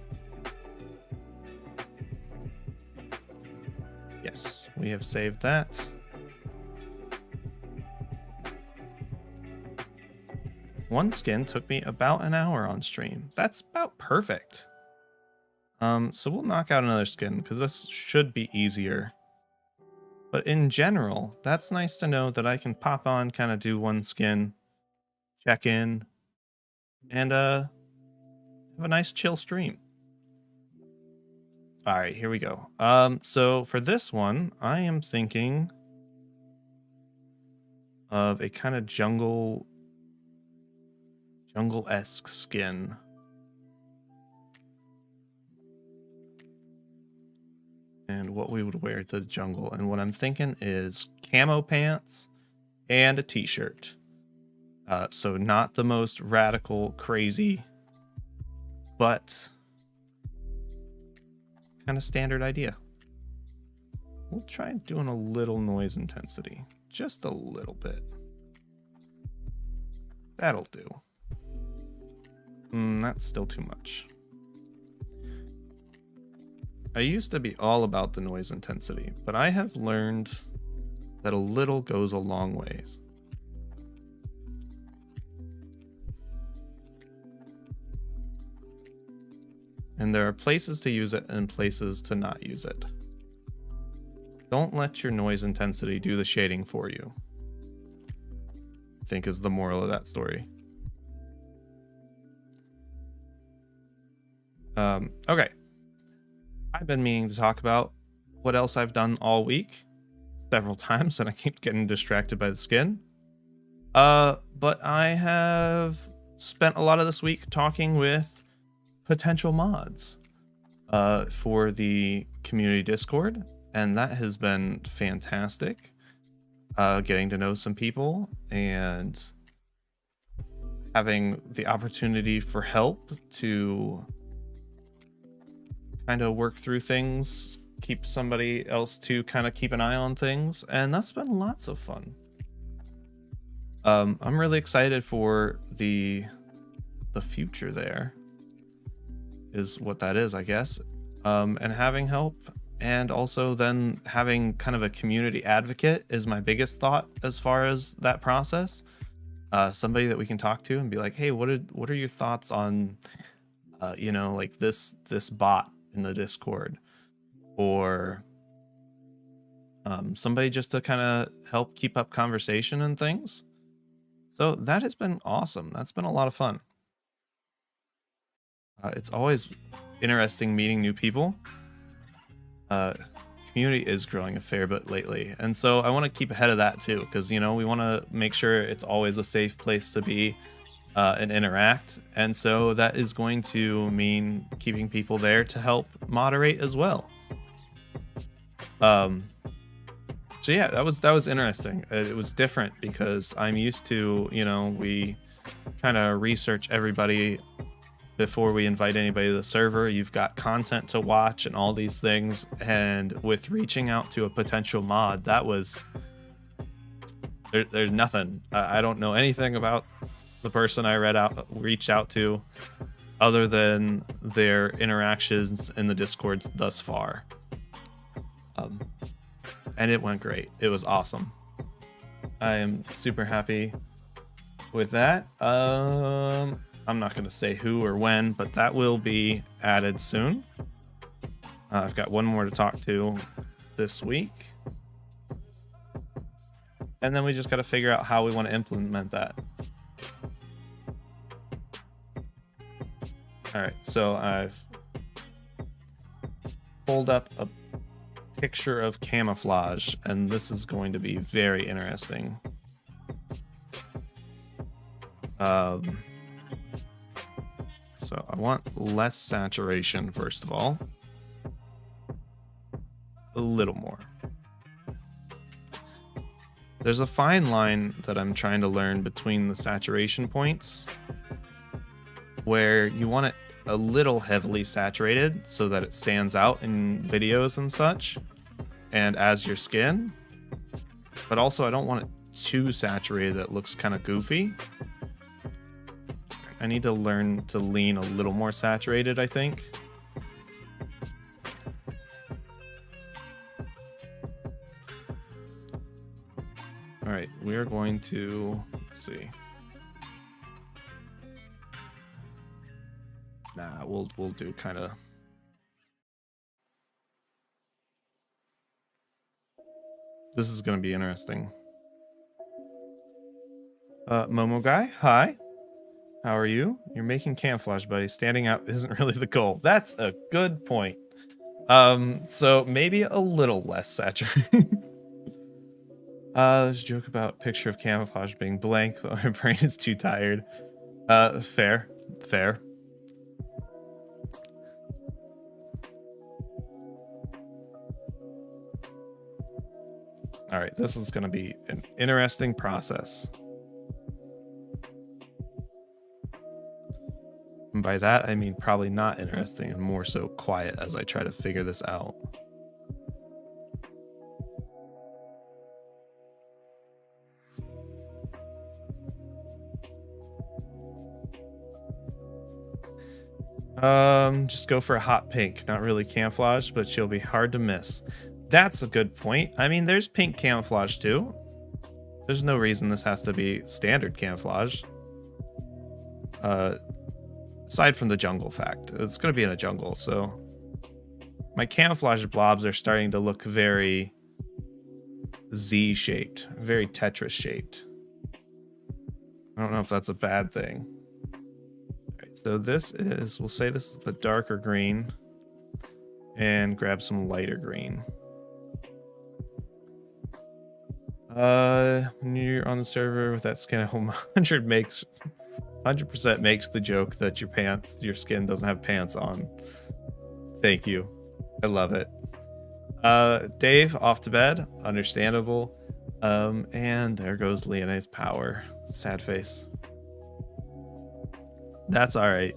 Yes, we have saved that. One skin took me about an hour on stream. That's about perfect. So we'll knock out another skin because this should be easier. But in general, that's nice to know that I can pop on, kind of do one skin, check in, and have a nice chill stream. All right, here we go. So for this one, I am thinking of a kind of jungle-esque skin. And what we would wear to the jungle. And what I'm thinking is camo pants and a t-shirt. So not the most radical, crazy, but kind of standard idea. We'll try doing a little noise intensity. Just a little bit. That'll do. That's still too much. I used to be all about the noise intensity, but I have learned that a little goes a long ways. And there are places to use it and places to not use it. Don't let your noise intensity do the shading for you, I think is the moral of that story. Okay. I've been meaning to talk about what else I've done all week several times, and I keep getting distracted by the skin. But I have spent a lot of this week talking with potential mods for the community Discord, and that has been fantastic. Getting to know some people and having the opportunity for help to kind of work through things, keep somebody else to kind of keep an eye on things, and that's been lots of fun. I'm really excited for the future there, is what that is, I guess. And having help, and also then having kind of a community advocate is my biggest thought as far as that process. Somebody that we can talk to and be like, hey, what are your thoughts on you know, like this bot in the Discord, or somebody just to kind of help keep up conversation and things. So that has been awesome. That's been a lot of fun. It's always interesting meeting new people. Community is growing a fair bit lately, and so I want to keep ahead of that too, because you know, we want to make sure it's always a safe place to be and interact, and so that is going to mean keeping people there to help moderate as well. So yeah, that was interesting. It was different because I'm used to, you know, we kind of research everybody before we invite anybody to the server. You've got content to watch and all these things, and with reaching out to a potential mod, that was there's nothing. I don't know anything about the person I reached out to other than their interactions in the Discords thus far. and it went great. It was awesome. I am super happy with that. I'm not going to say who or when, but that will be added soon. I've got one more to talk to this week. And then we just got to figure out how we want to implement that. All right, so I've pulled up a picture of camouflage, and this is going to be very interesting. So I want less saturation, first of all. A little more. There's a fine line that I'm trying to learn between the saturation points, where you want it a little heavily saturated so that it stands out in videos and such, and as your skin, but also I don't want it too saturated that it looks kind of goofy. I need to learn to lean a little more saturated, I think. All right, we are going to, let's see. Nah, we'll do kind of. This is going to be interesting. Momo guy, hi. How are you? You're making camouflage, buddy. Standing out isn't really the goal. That's a good point. So maybe a little less saturated. There's a joke about picture of camouflage being blank, but my brain is too tired. Fair. All right, this is going to be an interesting process. And by that, I mean probably not interesting and more so quiet as I try to figure this out. Just go for a hot pink. Not really camouflage, but she'll be hard to miss. That's a good point. I mean, there's pink camouflage too. There's no reason this has to be standard camouflage. Aside from the jungle fact, it's going to be in a jungle, so my camouflage blobs are starting to look very Z-shaped, very Tetris-shaped. I don't know if that's a bad thing. All right, so this is, we'll say this is the darker green, and grab some lighter green. When you're on the server with that skin at home, 100% makes the joke that your skin doesn't have pants on. Thank you. I love it. Dave off to bed, understandable. And there goes LEONÉ's power. Sad face. That's all right.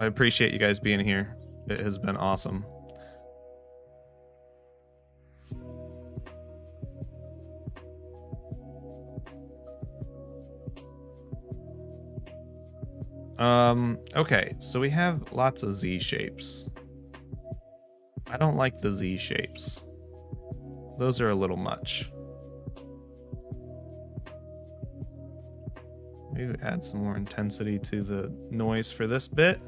I appreciate you guys being here. It has been awesome. Okay, so we have lots of Z shapes. I don't like the Z shapes. Those are a little much. Maybe add some more intensity to the noise for this bit.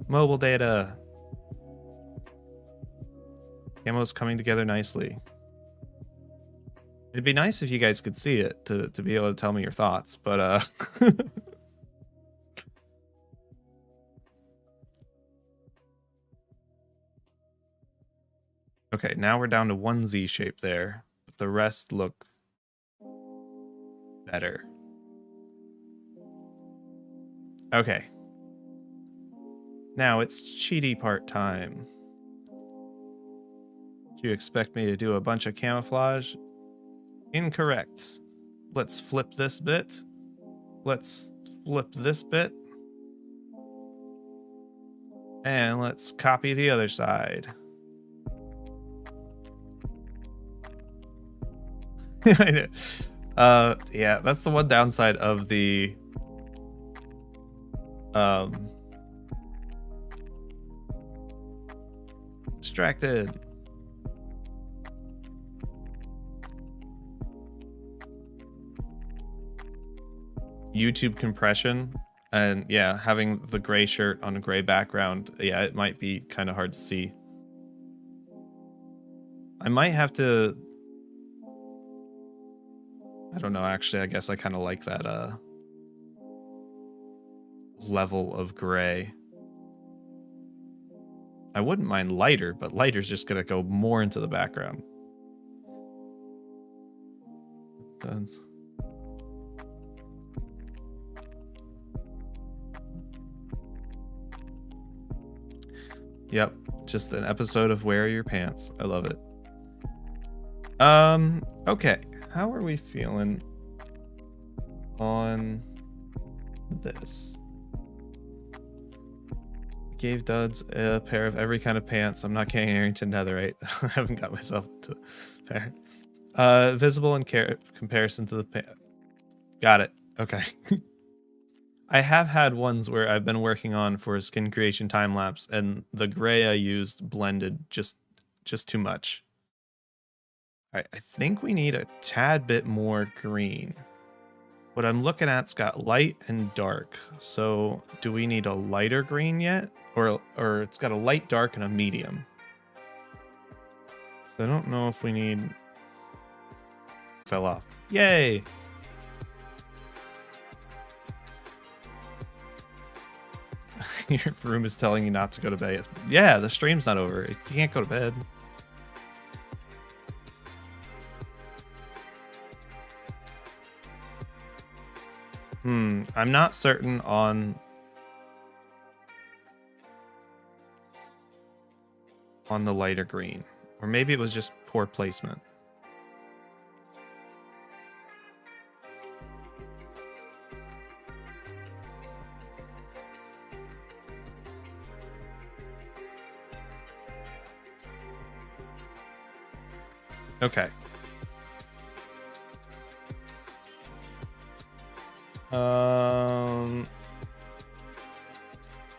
Mobile data. Camo's coming together nicely. It'd be nice if you guys could see it to be able to tell me your thoughts, but okay, now we're down to one Z shape there, but the rest look better. Okay. Now it's cheaty part time. Do you expect me to do a bunch of camouflage? Incorrect. Let's flip this bit. Let's flip this bit. And let's copy the other side. Yeah, that's the one downside of the distracted. YouTube compression, and yeah, having the gray shirt on a gray background, yeah, it might be kind of hard to see. I might have to, I don't know, actually, I guess I kind of like that level of gray. I wouldn't mind lighter, but lighter's just gonna go more into the background. That's... Yep, just an episode of Where Are Your Pants? I love it. Okay, how are we feeling on this? Gave Duds a pair of every kind of pants. I'm not kidding, Aerington Netherite. I haven't got myself into the pair. Visible in comparison to the pant. Got it. Okay. I have had ones where I've been working on for a skin creation time lapse, and the gray I used blended just too much. All right, I think we need a tad bit more green. What I'm looking at's got light and dark. So do we need a lighter green yet? Or it's got a light, dark, and a medium. So I don't know if we need... Fell off. Yay! Your room is telling you not to go to bed. Yeah, the stream's not over. You can't go to bed. I'm not certain on the lighter green. Or maybe it was just poor placement. Okay.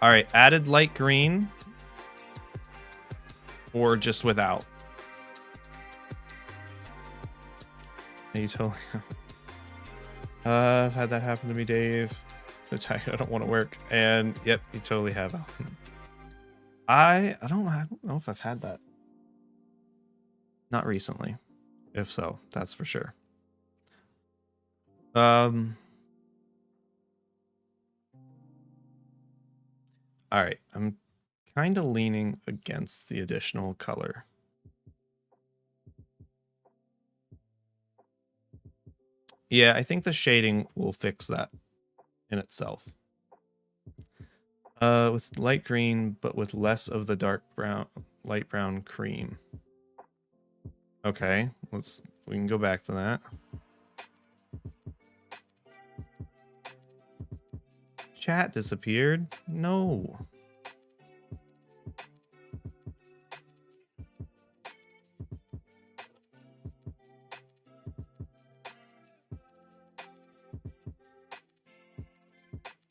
All right, added light green or just without. You totally. I've had that happen to me, Dave. So tired, I don't want to work. And yep, you totally have. I don't know if I've had that. Not recently. If so, that's for sure. All right, I'm kind of leaning against the additional color. Yeah, I think the shading will fix that in itself. With light green, but with less of the dark brown, light brown cream. Okay, we can go back to that. Chat disappeared? No.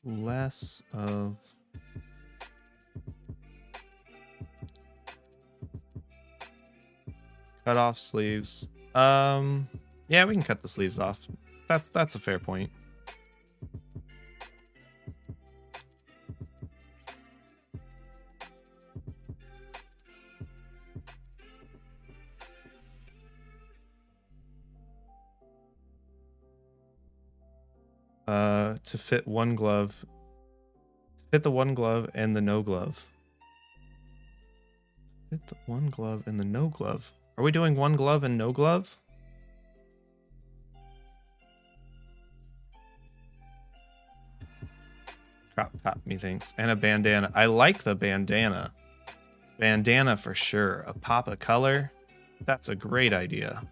Less of... Cut off sleeves. Yeah, we can cut the sleeves off. That's a fair point. To fit one glove. Fit the one glove and the no glove. Fit the one glove and the no glove. Are we doing one glove and no glove? Crop top, methinks. And a bandana. I like the bandana. Bandana for sure. A pop of color. That's a great idea.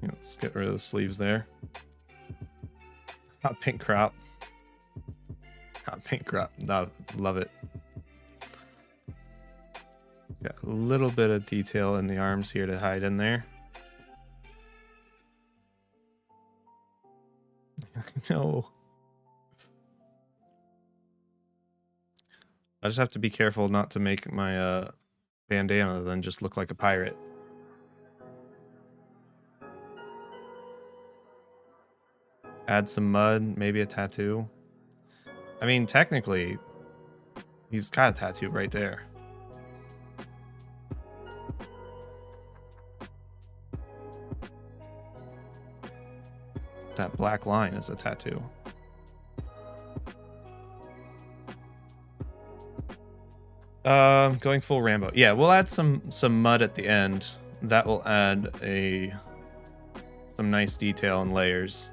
Let's get rid of the sleeves there. Hot pink crop. Hot pink crop. No, love it. Got a little bit of detail in the arms here to hide in there. No. I just have to be careful not to make my bandana then just look like a pirate. Add some mud, maybe a tattoo. I mean, technically, he's got a tattoo right there. That black line is a tattoo. Going full Rambo. Yeah, we'll add some mud at the end. That will add some nice detail and layers.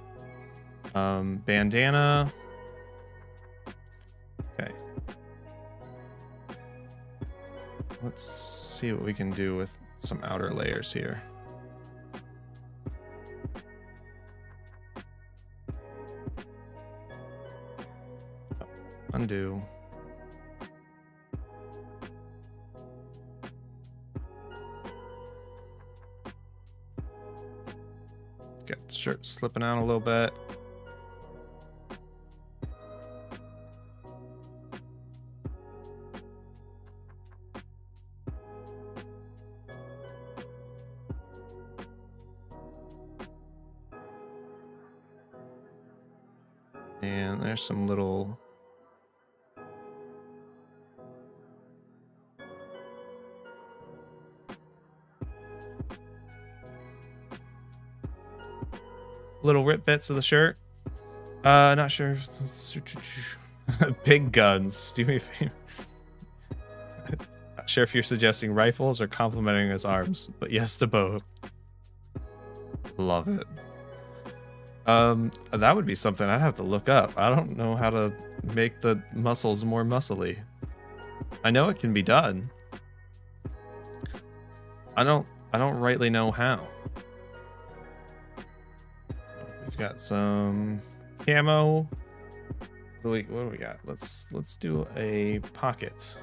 Bandana. Okay. Let's see what we can do with some outer layers here. Undo. Get the shirt slipping out a little bit. And there's some little rip bits of the shirt. Not sure if big guns. Do me a favor. Not sure if you're suggesting rifles or complimenting his arms, but yes to both. Love it. That would be something I'd have to look up. I don't know how to make the muscles more muscly. I know it can be done. I don't rightly know how. We've got some camo. What do we got? Let's do a pocket.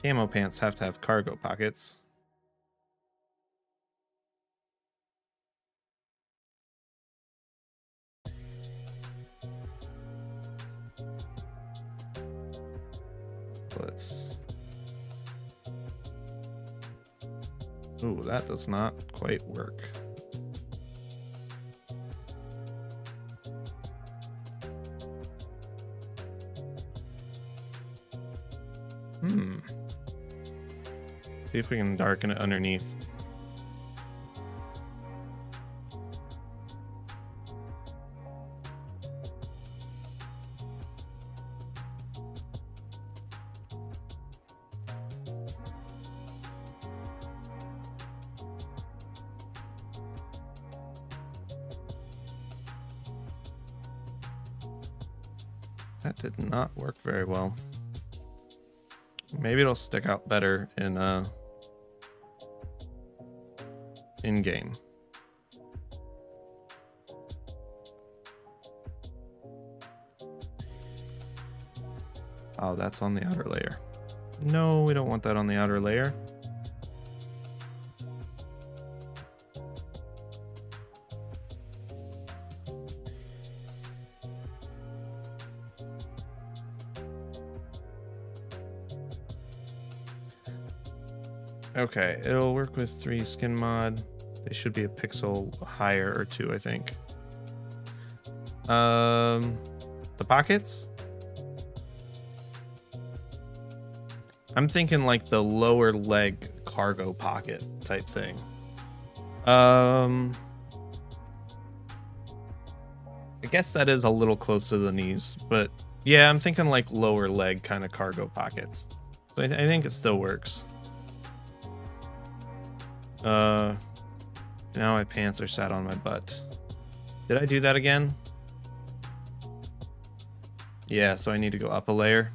Camo pants have to have cargo pockets. Ooh, that does not quite work. See if we can darken it underneath. That did not work very well. Maybe it'll stick out better in game. Oh, that's on the outer layer. No, we don't want that on the outer layer. Okay, it'll work with 3 skin mod. They should be a pixel higher or 2, I think. The pockets? I'm thinking like the lower leg cargo pocket type thing. I guess that is a little close to the knees, but yeah, I'm thinking like lower leg kind of cargo pockets. So I think it still works. Now my pants are sat on my butt. Did I do that again? Yeah, so I need to go up a layer.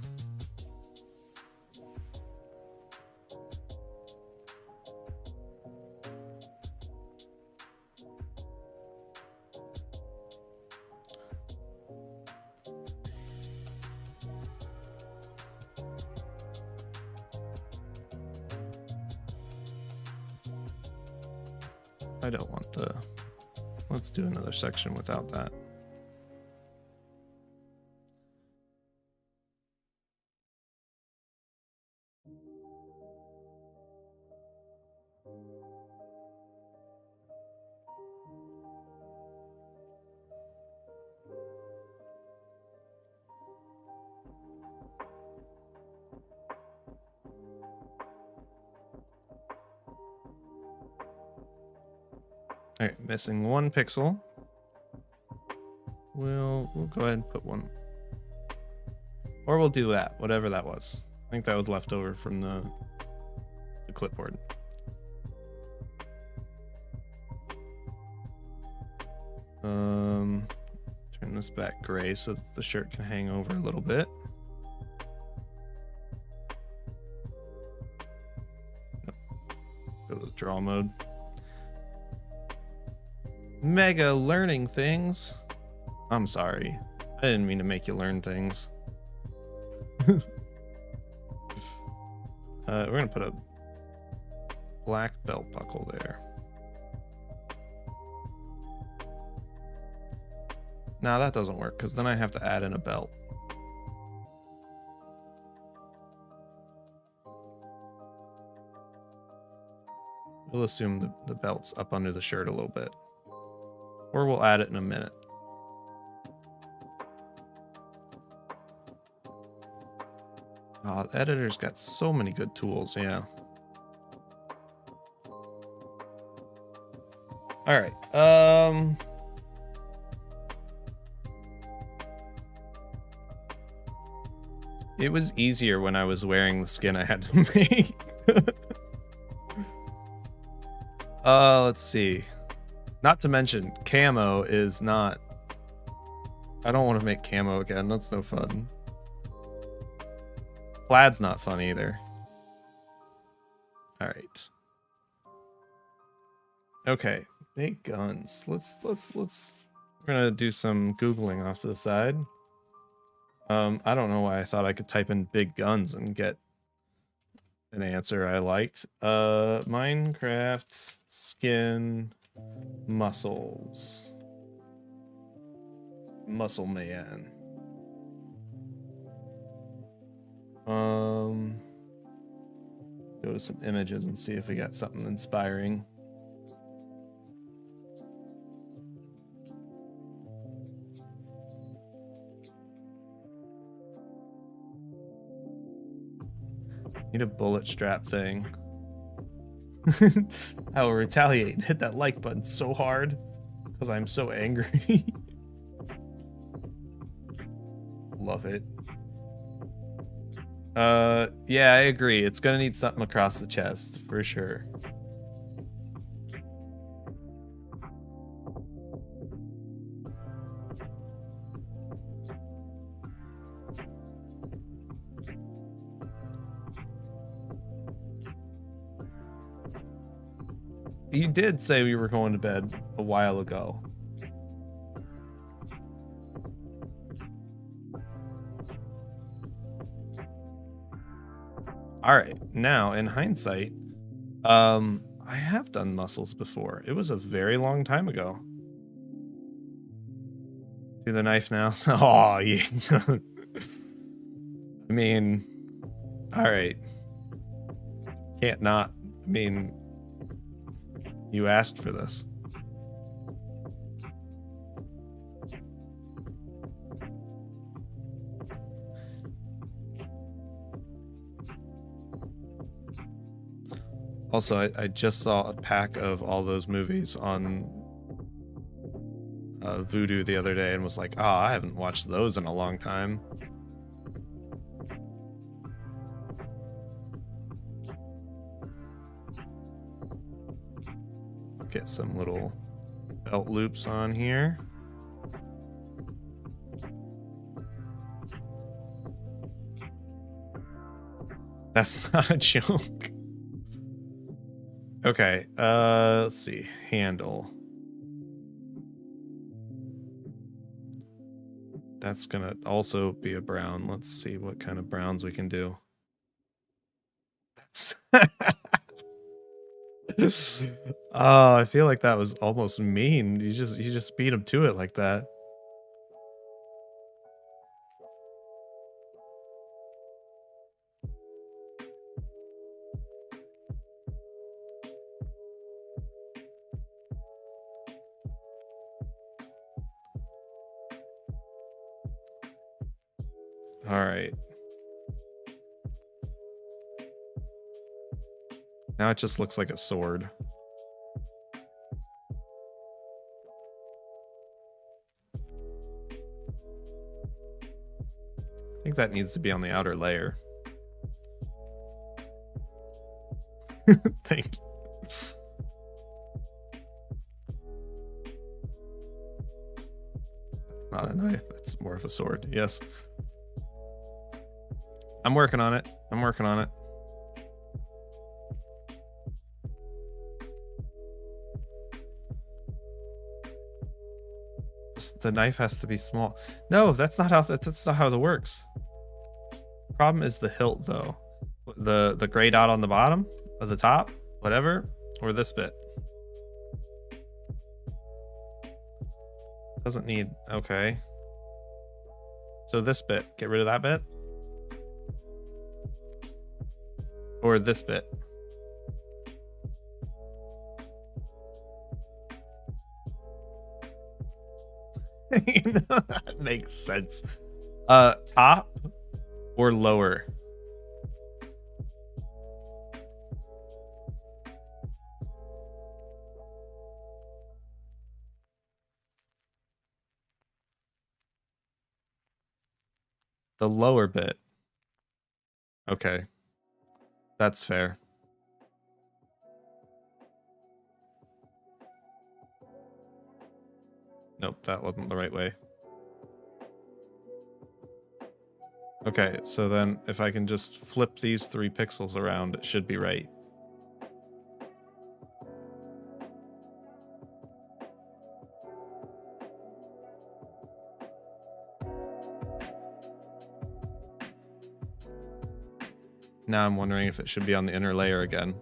I don't want the let's do another section without that. All right, missing 1 pixel. We'll go ahead and put 1. Or we'll do that, whatever that was. I think that was left over from the clipboard. Turn this back gray so that the shirt can hang over a little bit. Go to the draw mode. Mega learning things. I'm sorry. I didn't mean to make you learn things. We're gonna put a black belt buckle there. Now that doesn't work because then I have to add in a belt. We'll assume the belt's up under the shirt a little bit. Or we'll add it in a minute. Oh, the editor's got so many good tools, yeah. All right. It was easier when I was wearing the skin I had to make. Let's see. Not to mention, camo is not... I don't want to make camo again. That's no fun. Plaid's not fun either. All right. Okay, big guns. Let's. We're gonna do some Googling off to the side. I don't know why I thought I could type in big guns and get an answer I liked. Minecraft skin muscles. Muscle man. Go to some images and see if we got something inspiring. Need a bullet strap thing. I will retaliate and hit that like button so hard because I'm so angry. Love it. Yeah, I agree. It's gonna need something across the chest for sure. You did say we were going to bed a while ago. All right, now in hindsight, I have done muscles before. It was a very long time ago. Do the knife now. Oh, yeah. I mean, all right. Can't not. I mean, you asked for this. Also, I just saw a pack of all those movies on Vudu the other day and was like, ah, I haven't watched those in a long time. Let's get some little belt loops on here. That's not a joke. Okay, let's see. Handle. That's gonna also be a brown. Let's see what kind of browns we can do. That's Oh, I feel like that was almost mean. You just beat him to it like that. All right. Now it just looks like a sword. I think that needs to be on the outer layer. Thank you. It's not a knife, it's more of a sword. Yes. I'm working on it. I'm working on it. The knife has to be small. No, that's not how that works. Problem is the hilt though. The gray dot on the bottom of the top, whatever, or this bit. Doesn't need, okay. So this bit, get rid of that bit. Or this bit. You know, that makes sense. Top or lower? The lower bit. Okay. That's fair. Nope, that wasn't the right way. Okay, so then if I can just flip these 3 pixels around, it should be right. Now I'm wondering if it should be on the inner layer again.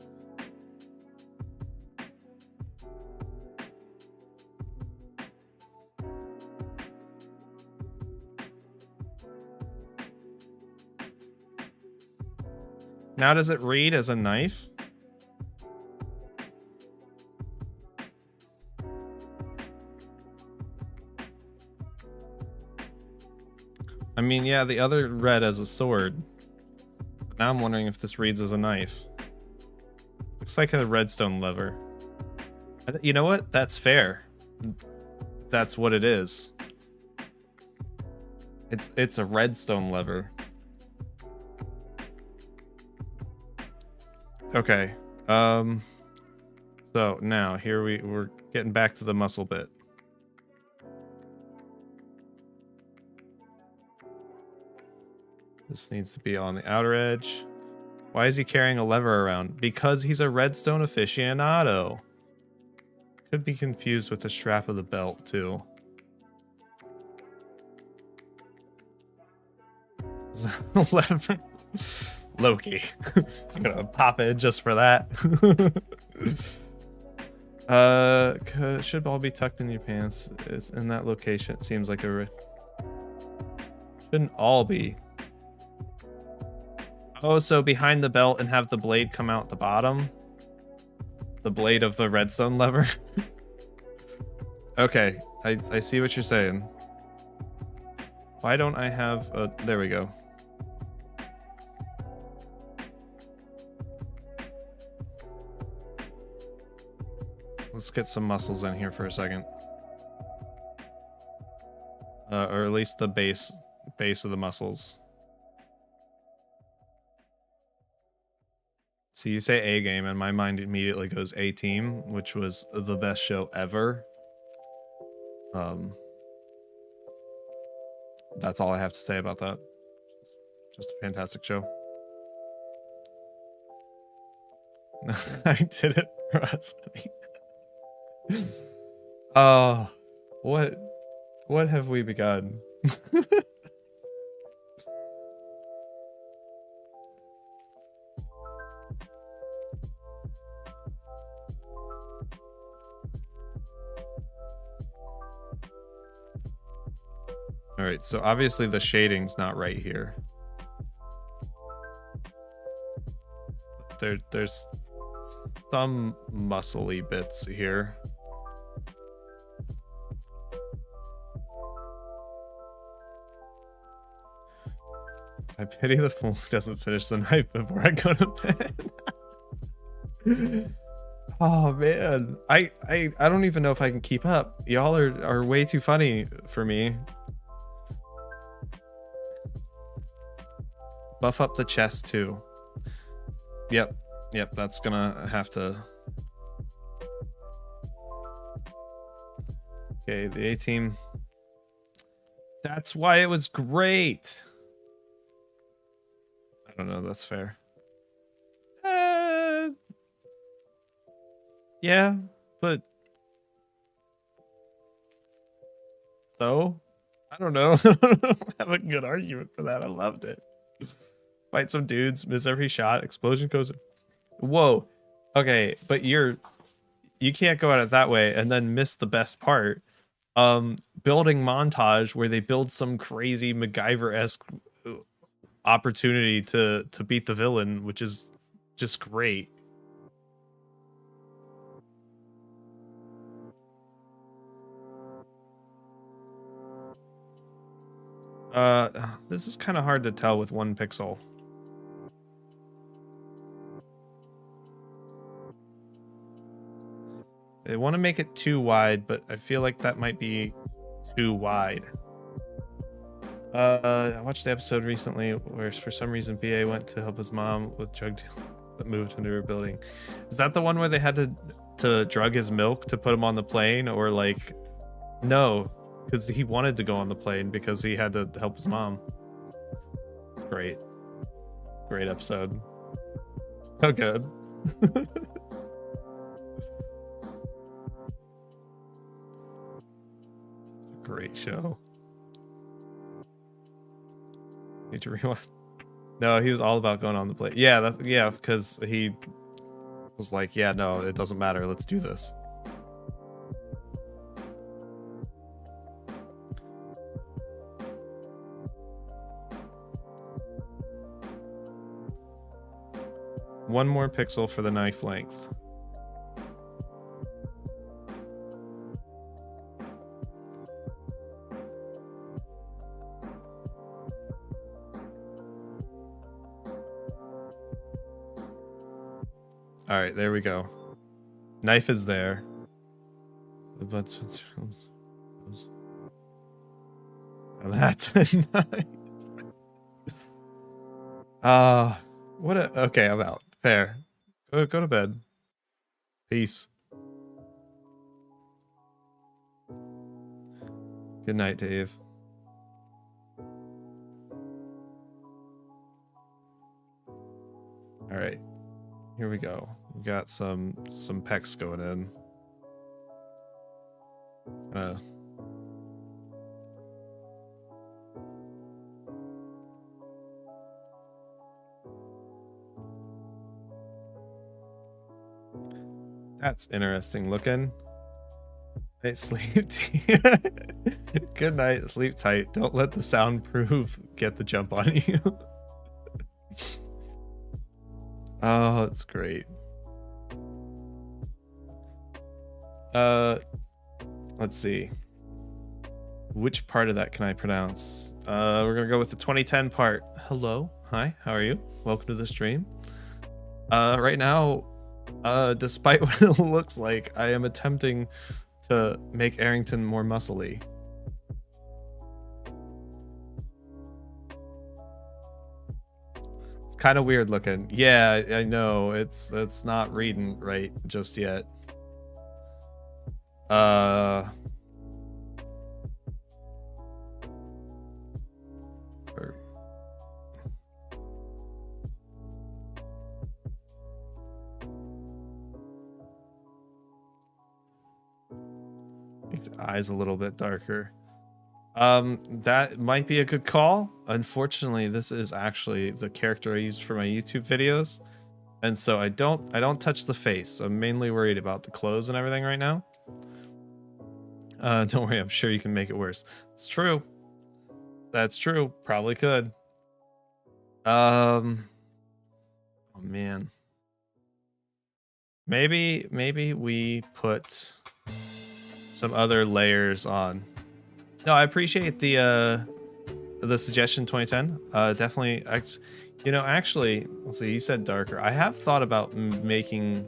Now does it read as a knife? I mean, yeah, the other read as a sword. But now I'm wondering if this reads as a knife. Looks like a redstone lever. You know what? That's fair. That's what it is. It's a redstone lever. Okay. So now here we're getting back to the muscle bit. This needs to be on the outer edge. Why is he carrying a lever around? Because he's a redstone aficionado. Could be confused with the strap of the belt too. Lever. Loki. I'm gonna pop it just for that. Should all be tucked in your pants. It's in that location. It seems like a shouldn't all be. Oh, so behind the belt and have the blade come out the bottom? The blade of the redstone lever? Okay, I see what you're saying. Why don't I have a... There we go. Let's get some muscles in here for a second. Or at least the base of the muscles. So you say A game and my mind immediately goes A Team, which was the best show ever. That's all I have to say about that. Just a fantastic show. I did it for us. Oh, what have we begun? All right, so obviously the shading's not right here. There's some muscly bits here. I pity the fool who doesn't finish the night before I go to bed. Oh man, I don't even know if I can keep up. Y'all are way too funny for me. Buff up the chest too. Yep, that's gonna have to. Okay, the A team. That's why it was great. I don't know, that's fair. Yeah, but so I don't know. I don't have a good argument for that. I loved it. Fight some dudes, miss every shot, explosion goes. Whoa. Okay, but you can't go at it that way and then miss the best part. Building montage where they build some crazy MacGyver-esque opportunity to beat the villain, which is just great. This is kind of hard to tell with 1 pixel. I want to make it too wide, but I feel like that might be too wide. I watched the episode recently where for some reason BA went to help his mom with drug deal that moved into her building. Is that the one where they had to drug his milk to put him on the plane, or like no, because he wanted to go on the plane because he had to help his mom. It's great. Great episode. So good. Great show. Need to rewind. No, he was all about going on the plane. Yeah, because he was like, yeah, no, it doesn't matter. Let's do this. One more pixel for the knife length. All right, there we go. Knife is there. That's a knife. What a, okay, I'm out. Fair. Go to bed. Peace. Good night, Dave. All right. Here we go. We got some pecs going in. That's interesting looking. Night sleep. Good night. Sleep tight. Don't let the soundproof get the jump on you. Oh, that's great. Let's see. Which part of that can I pronounce? We're gonna go with the 2010 part. Hello. Hi, how are you? Welcome to the stream. Right now, despite what it looks like, I am attempting to make Aerington more muscly. It's kind of weird looking. Yeah, I know. It's not reading right just yet. Make the eyes a little bit darker. That might be a good call. Unfortunately, this is actually the character I use for my YouTube videos, and so I don't touch the face. I'm mainly worried about the clothes and everything right now. Don't worry, I'm sure you can make it worse. It's true. That's true. Probably could. Oh man. Maybe we put some other layers on. No, I appreciate the suggestion 2010. Definitely. You know, actually, let's see. You said darker. I have thought about making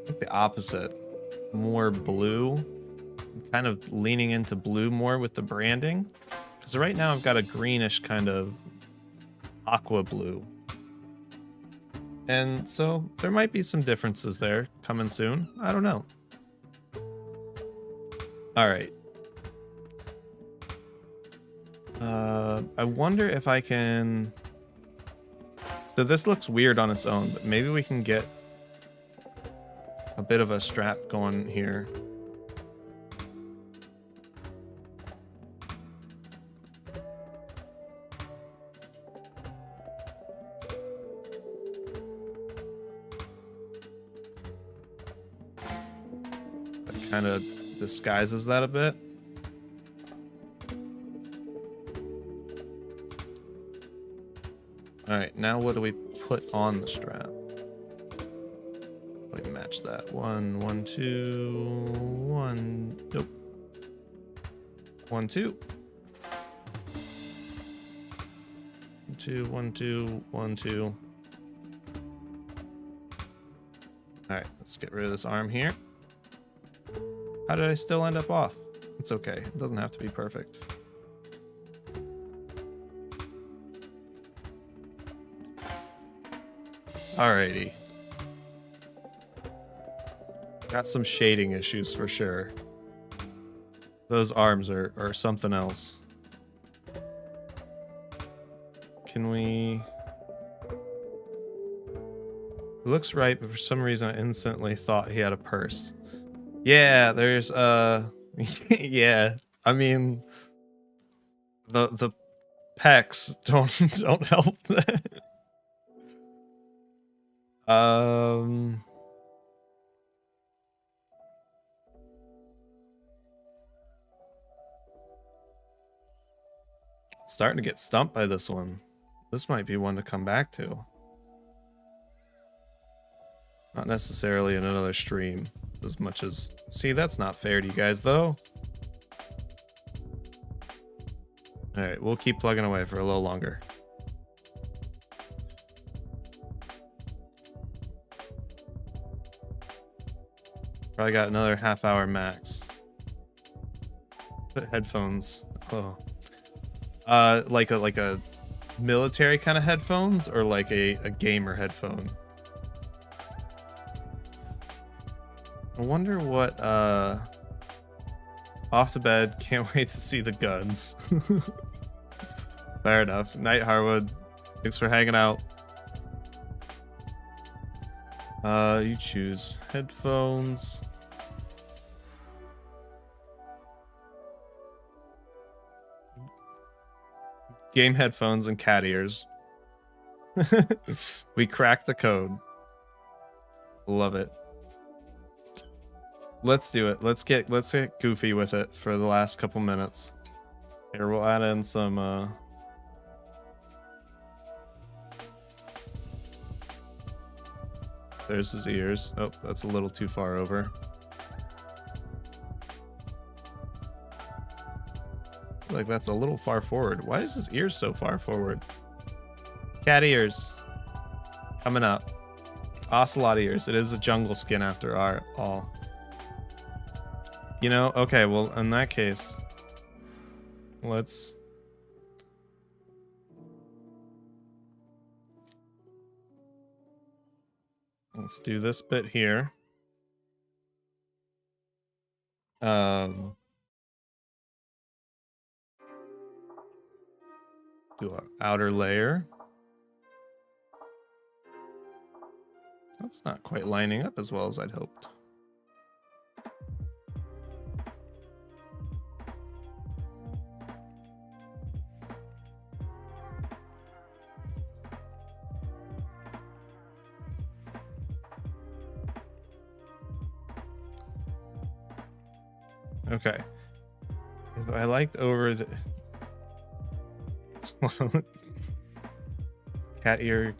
the opposite, more blue. I'm kind of leaning into blue more with the branding, because right now I've got a greenish kind of aqua blue. And so there might be some differences there coming soon. I don't know. All right. I wonder if I can... So this looks weird on its own, but maybe we can get a bit of a strap going here. That kind of disguises that a bit. All right, now what do we put on the strap? We match that. 1, 1, 2, 1. Nope. 1, 2. 2, 1, 2, 1, 2. All right, let's get rid of this arm here. How did I still end up off? It's okay. It doesn't have to be perfect. Alrighty. Got some shading issues for sure. Those arms are something else. Can we... It looks right, but for some reason I instantly thought he had a purse. Yeah, there's yeah. I mean, the pecs don't help that. Starting to get stumped by this one. This might be one to come back to. Not necessarily in another stream as much as... See, that's not fair to you guys, though. Alright, we'll keep plugging away for a little longer. Probably got another half hour max. Put headphones. Oh. Like a military kind of headphones, or like a gamer headphone? I wonder what, off the bed, can't wait to see the guns. Fair enough. Night Harwood, thanks for hanging out. You choose headphones. Game headphones and cat ears. We cracked the code. Love it. Let's do it. Let's get goofy with it for the last couple minutes. Here, we'll add in some there's his ears. Oh, that's a little too far over. Like that's a little far forward. Why is his ears so far forward? Cat ears. Coming up. Ocelot ears. It is a jungle skin after all. You know, okay, well, in that case, let's do this bit here. Do our outer layer. That's not quite lining up as well as I'd hoped. Okay. If I liked over the... Cat ear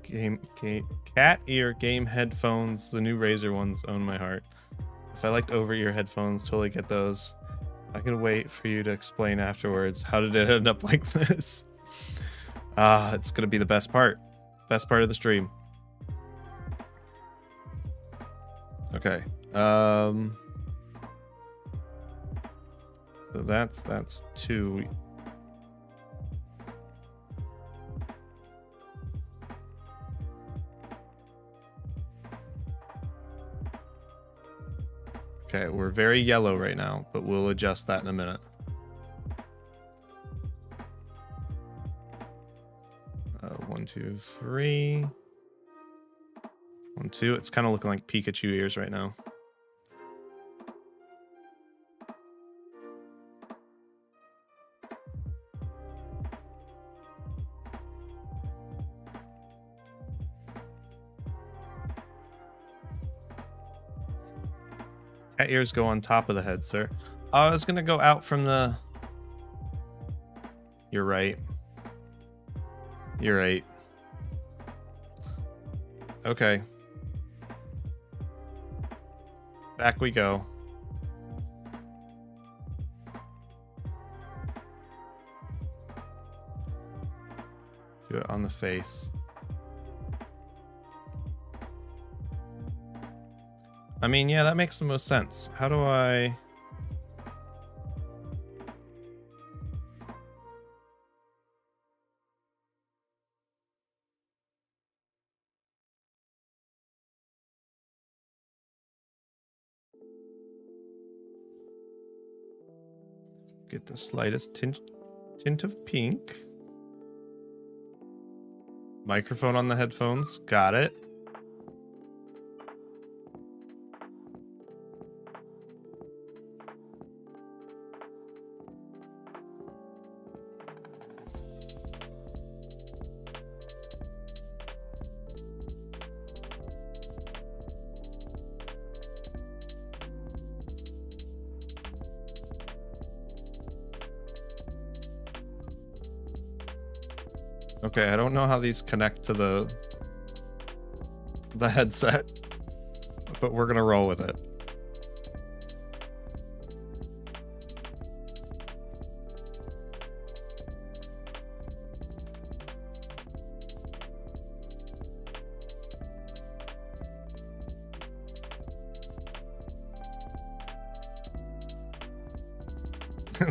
game headphones. The new Razer ones own my heart. If I liked over-ear headphones, totally get those. I can wait for you to explain afterwards. How did it end up like this? It's gonna be the best part. Best part of the stream. Okay. So that's 2. Okay, we're very yellow right now, but we'll adjust that in a minute. One, 2, 3. 1, 2. It's kind of looking like Pikachu ears right now. Cat ears go on top of the head, sir. Oh, I was gonna go out from the... You're right. You're right. Okay. Back we go. Do it on the face. I mean, yeah, that makes the most sense. How do I... Get the slightest tint of pink. Microphone on the headphones. Got it. Okay, I don't know how these connect to the headset, but we're gonna roll with it.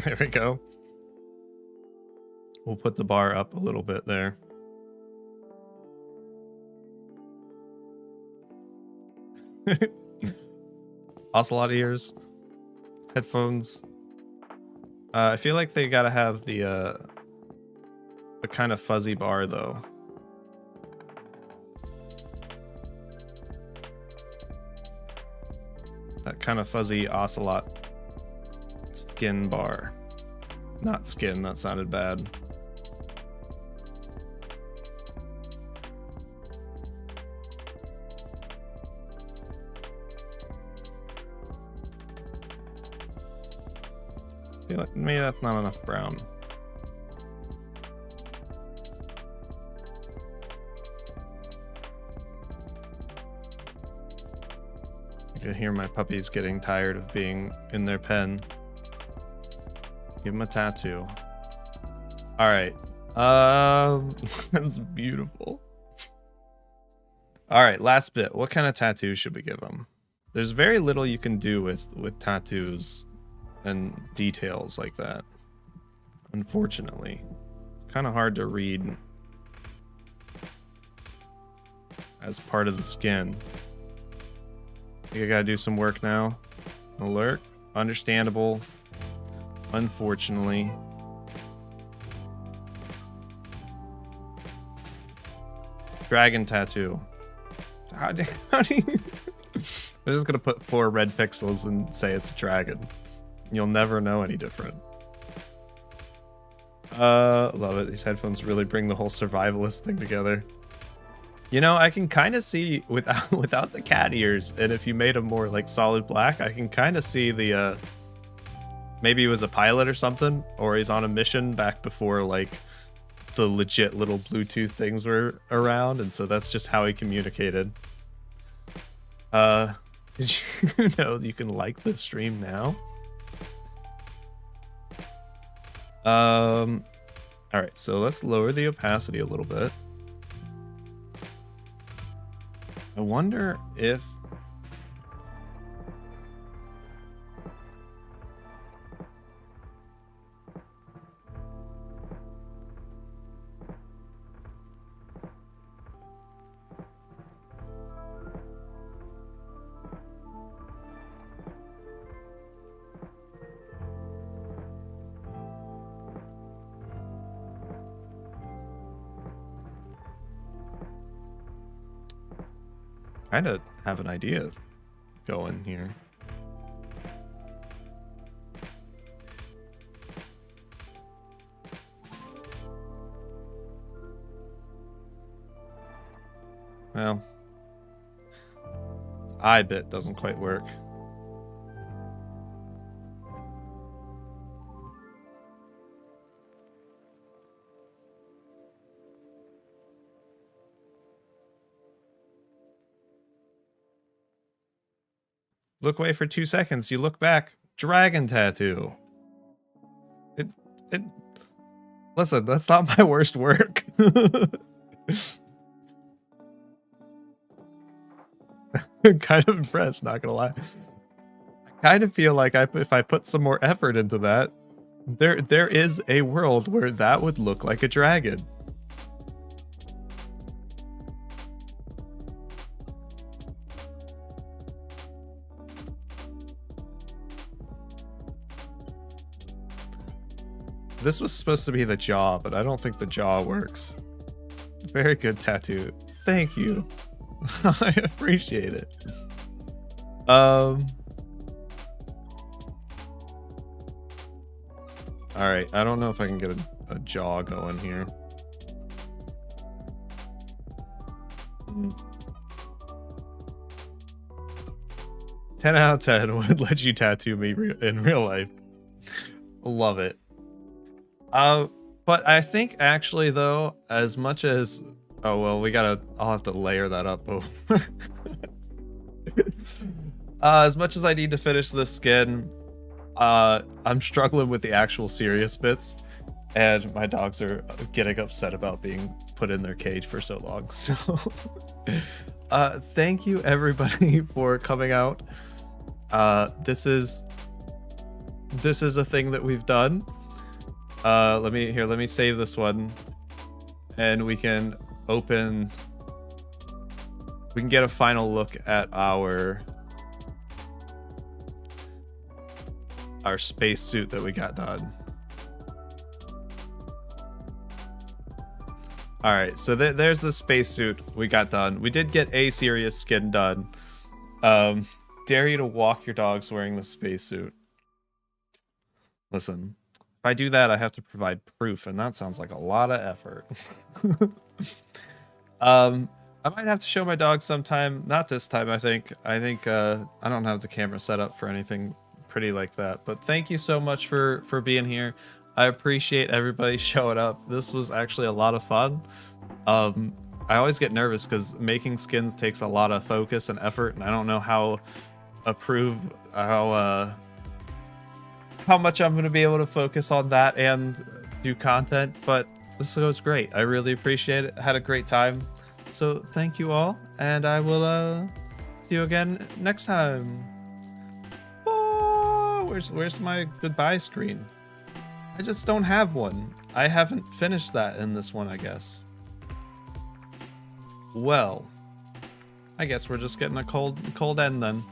There we go. We'll put the bar up a little bit there. Ocelot ears. Headphones. I feel like they gotta have the kind of fuzzy bar though. That kind of fuzzy Ocelot skin bar. Not skin, that sounded bad. I feel like maybe that's not enough brown. I can hear my puppies getting tired of being in their pen. Give him a tattoo. All right. That's beautiful. All right, last bit. What kind of tattoo should we give him? There's very little you can do with tattoos and details like that. Unfortunately, it's kind of hard to read as part of the skin. I think I gotta do some work now. Alert. Understandable. Unfortunately. Dragon tattoo. How do you... I'm just gonna put 4 red pixels and say it's a dragon. You'll never know any different. Love it. These headphones really bring the whole survivalist thing together. You know, I can kind of see without the cat ears, and if you made them more like solid black, I can kind of see the maybe he was a pilot or something, or he's on a mission back before like the legit little Bluetooth things were around, and so that's just how he communicated. Did you know you can like the stream now? All right, so let's lower the opacity a little bit. I wonder if kind of have an idea going here. Well, I bit doesn't quite work. Look away for 2 seconds. You look back. Dragon tattoo. Listen, that's not my worst work. I'm kind of impressed, not gonna lie. I kind of feel like if I put some more effort into that, there is a world where that would look like a dragon. This was supposed to be the jaw, but I don't think the jaw works. Very good tattoo. Thank you. I appreciate it. All right, I don't know if I can get a jaw going here. 10 out of 10 would let you tattoo me in real life. Love it. But I think actually though, as much as, oh well, I'll have to layer that up over. As much as I need to finish this skin, I'm struggling with the actual serious bits, and my dogs are getting upset about being put in their cage for so long. So, thank you everybody for coming out. This is a thing that we've done. Let me save this one, and we can get a final look at our space suit that we got done. All right, so there's the space suit we got done. We did get a serious skin done. Dare you to walk your dogs wearing the space suit. Listen. If I do that, I have to provide proof, and that sounds like a lot of effort. I might have to show my dog sometime. Not this time, I think. I don't have the camera set up for anything pretty like that. But thank you so much for being here. I appreciate everybody showing up. This was actually a lot of fun. I always get nervous because making skins takes a lot of focus and effort, and I don't know how much I'm going to be able to focus on that and do content, but this was great. I really appreciate it. I had a great time. So thank you all, and I will see you again next time. Oh, where's my goodbye screen? I just don't have one. I haven't finished that in this one, I guess. Well, I guess we're just getting a cold end then.